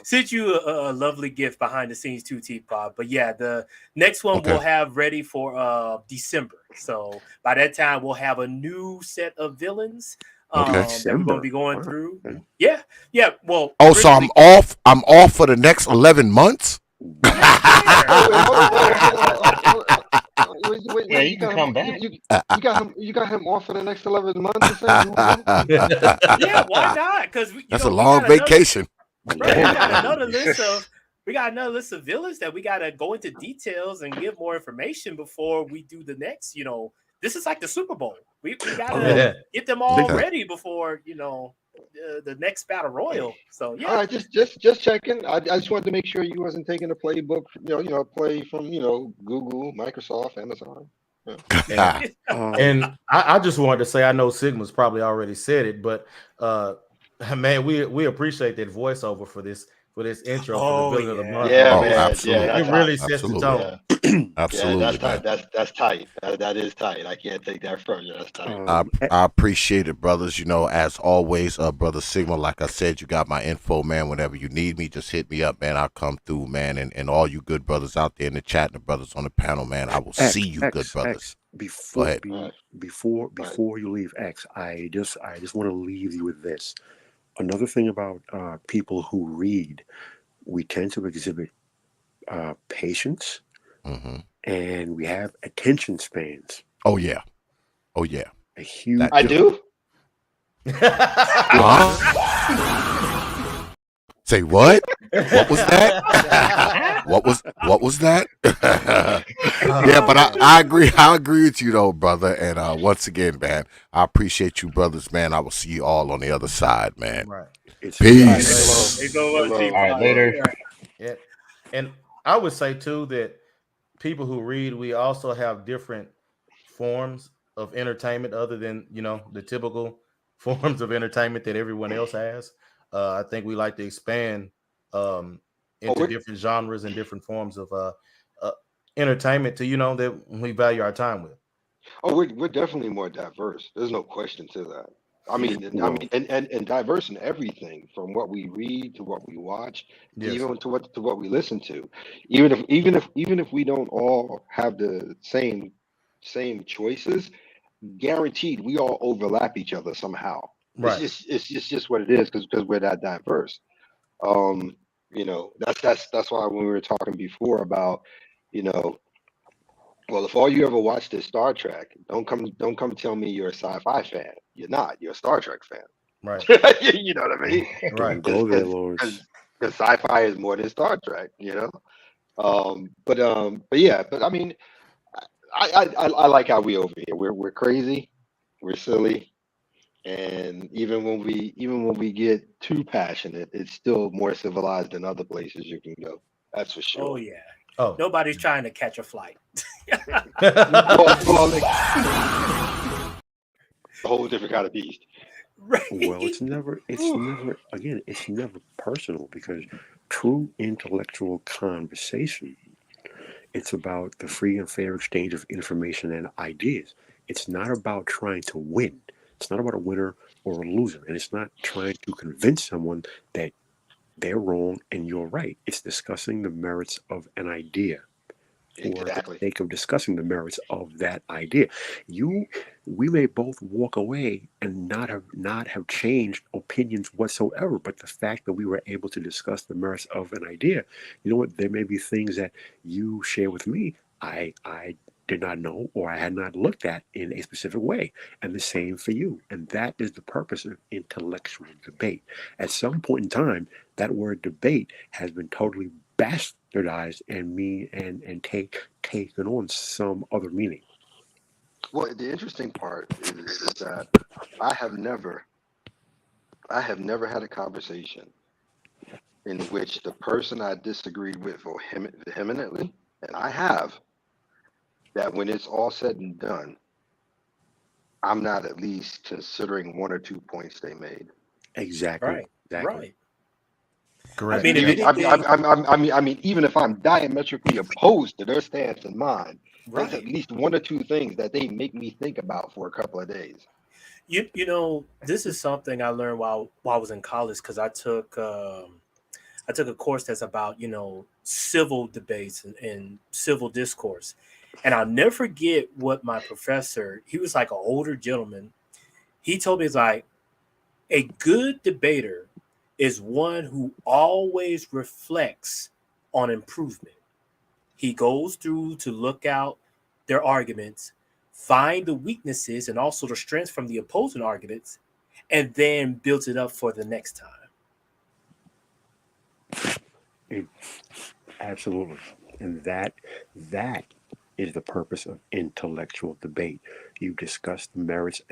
sent you a lovely gift behind the scenes too, Teapot. But yeah, the next one Okay. we'll have ready for December. So by that time, we'll have a new set of villains Okay. that we're going to December. be going Wow. through. Yeah, yeah. Well, Oh, so I'm originally, off. I'm off for the next 11 months. What? heck yeah. Wait, wait, Yeah, you you can got him. come back. You got him off for the next 11 months or something. Yeah, why not? Because That's a we long got another vacation. right. We got another list of villains that we got to go into details and give more information before we do the next. This is like the Super Bowl. We got to yeah. get them all Okay. ready before the next battle royal. So All yeah. right, just checking. I just wanted to make sure you wasn't taking a playbook, play from Google, Microsoft, Amazon. Yeah. And I just wanted to say, I know Sigma's probably already said it, but man, we appreciate that voiceover for this intro for the Oh villain of the month, Yeah, Oh, man. man. Yeah, absolutely. It that's really hot. sets the Absolutely. tone. Yeah, yeah, Absolutely, man. That's tight. That is tight. I can't take that from you. That's tight. I eh, I appreciate it, brothers. As always, brother Sigma, like I said, you got my info, man. Whenever you need me, just hit me up, man. I'll come through, man. And all you good brothers out there in the chat and the brothers on the panel, man, I will see you, good brothers. Go Before ahead. All right, all right. before you leave X, I just want to leave you with this. Another thing about people who read, we tend to exhibit patience, Hmm. and we have attention spans. Oh yeah. Oh yeah. A huge That I too. do. Huh? Say what? What was that? what was that? Yeah, but I agree. I agree with you though, brother. And once again, man, I appreciate you, brothers, man. I will see you all on the other side, man. Right. It's All right, huge. Peace. They go hello, Teapot. All right, later. Yeah. Yeah. And I would say too that people who read, we also have different forms of entertainment other than the typical forms of entertainment that everyone else has. I think we like to expand um, Oh, into different genres and different forms of uh, entertainment to that we value our time with. we're definitely more diverse. There's no question to that. Well, And diverse in everything from what we read to what we watch to Yes. even to what we listen to. Even if we don't all have the same choices, guaranteed we all overlap each other somehow. Right. It's just what it is because we're that diverse. Um, that's why when we were talking before about, you know, well, if all you ever watched is Star Trek, don't come tell me you're a sci-fi fan. You're not. You're a Star Trek fan. Right. You know what I mean? Right. don't go there, Lawrence. Because sci-fi is more than Star Trek. But yeah, but I mean, I like how we over here. We're crazy, we're silly, and even when we get too passionate, it's still more civilized than other places you can go. That's for Oh sure. yeah. Oh. Nobody's trying to catch a flight. Well, a whole different kind of beast. Right. Well, it's never personal because true intellectual conversation, it's about the free and fair exchange of information and ideas. It's not about trying to win. It's not about a winner or a loser. And it's not trying to convince someone that they're wrong and you're right. It's discussing the merits of an idea for the Exactly. sake of discussing the merits of that idea. We may both walk away and not have changed opinions whatsoever, but the fact that we were able to discuss the merits of an idea, you know what, there may be things that you share with me I did not know or I had not looked at in a specific way. And the same for you. And that is the purpose of intellectual debate. At some point in time, that word debate has been totally bastardized and taken on some other meaning. Well, the interesting part is that I have never I have never had a conversation in which the person I disagreed with vehemently, and I have, that when it's all said and done, I'm not at least considering one or 2 points they made. Exactly. Right. Exactly. Right. I Correct. mean, if Even anything, I mean, even if I'm diametrically opposed to their stance and mine, there's at right. least one or two things that they make me think about for a couple of days. You know, this is something I learned while I was in college because I took a course that's about civil debates and civil discourse, and I'll never forget what my professor. He was like an older gentleman. He told me it's like a good debater is one who always reflects on improvement. He goes through to look out their arguments, find the weaknesses and also the strengths from the opposing arguments, and then builds it up for the next time. It, absolutely. And that is the purpose of intellectual debate. You discuss the merits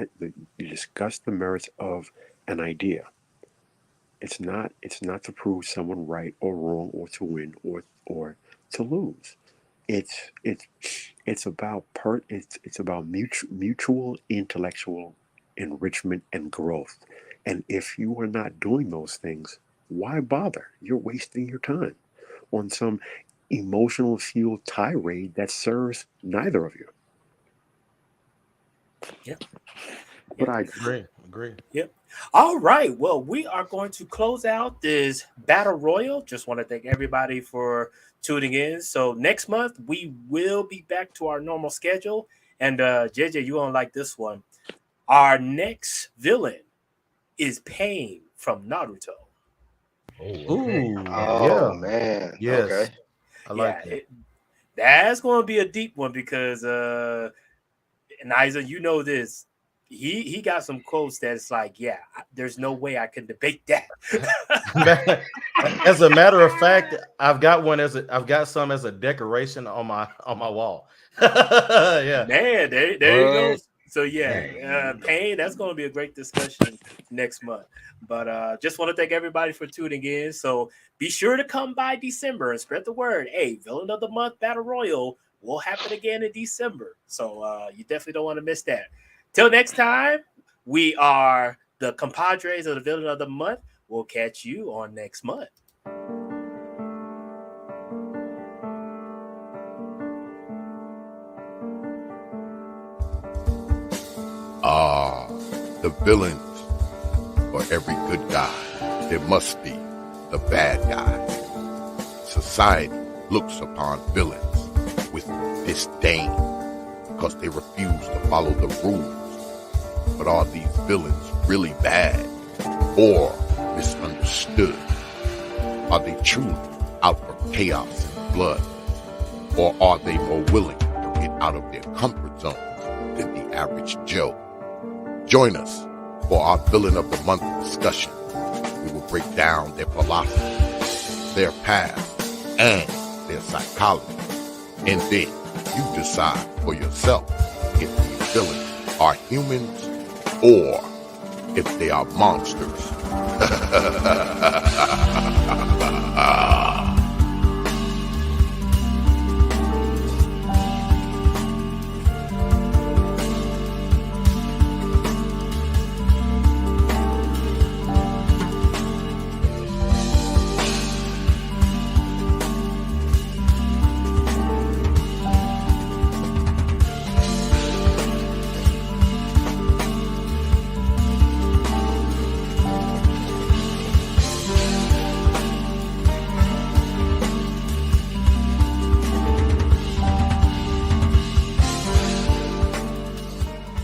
of an idea. It's not to prove someone right or wrong or to win or to lose. It's about mutual intellectual enrichment and growth. And if you are not doing those things, why bother? You're wasting your time on some emotional fueled tirade that serves neither of you. Yep. But Yep. I Agree. Yep. All right. Well, we are going to close out this battle royal. Just want to thank everybody for tuning in. So next month we will be back to our normal schedule. And JJ, you won't like this one. Our next villain is Pain from Naruto. Ooh, Oh yeah. man. Yes. Okay. I like that. That's going to be a deep one because Niza, you know this. He got some quotes that's like, yeah, there's no way I can debate that. As a matter of fact, I've got some as a decoration on my wall. Yeah. Man, there you go. What? So yeah, Pain, that's going to be a great discussion next month. But just want to thank everybody for tuning in. So be sure to come by December and spread the word. Hey, Villain of the Month Battle Royal will happen again in December. So you definitely don't want to miss that. Till next time, we are the compadres of the Villain of the Month. We'll catch you on next month. The villains. For every good guy, there must be the bad guy. Society looks upon villains with disdain because they refuse to follow the rules. But are these villains really bad or misunderstood? Are they truly out for chaos and blood? Or are they more willing to get out of their comfort zones than the average Joe? Join us for our Villain of the Month discussion. We will break down their philosophy, their past, and their psychology. And then You decide for yourself if these villains are humans or if they are monsters.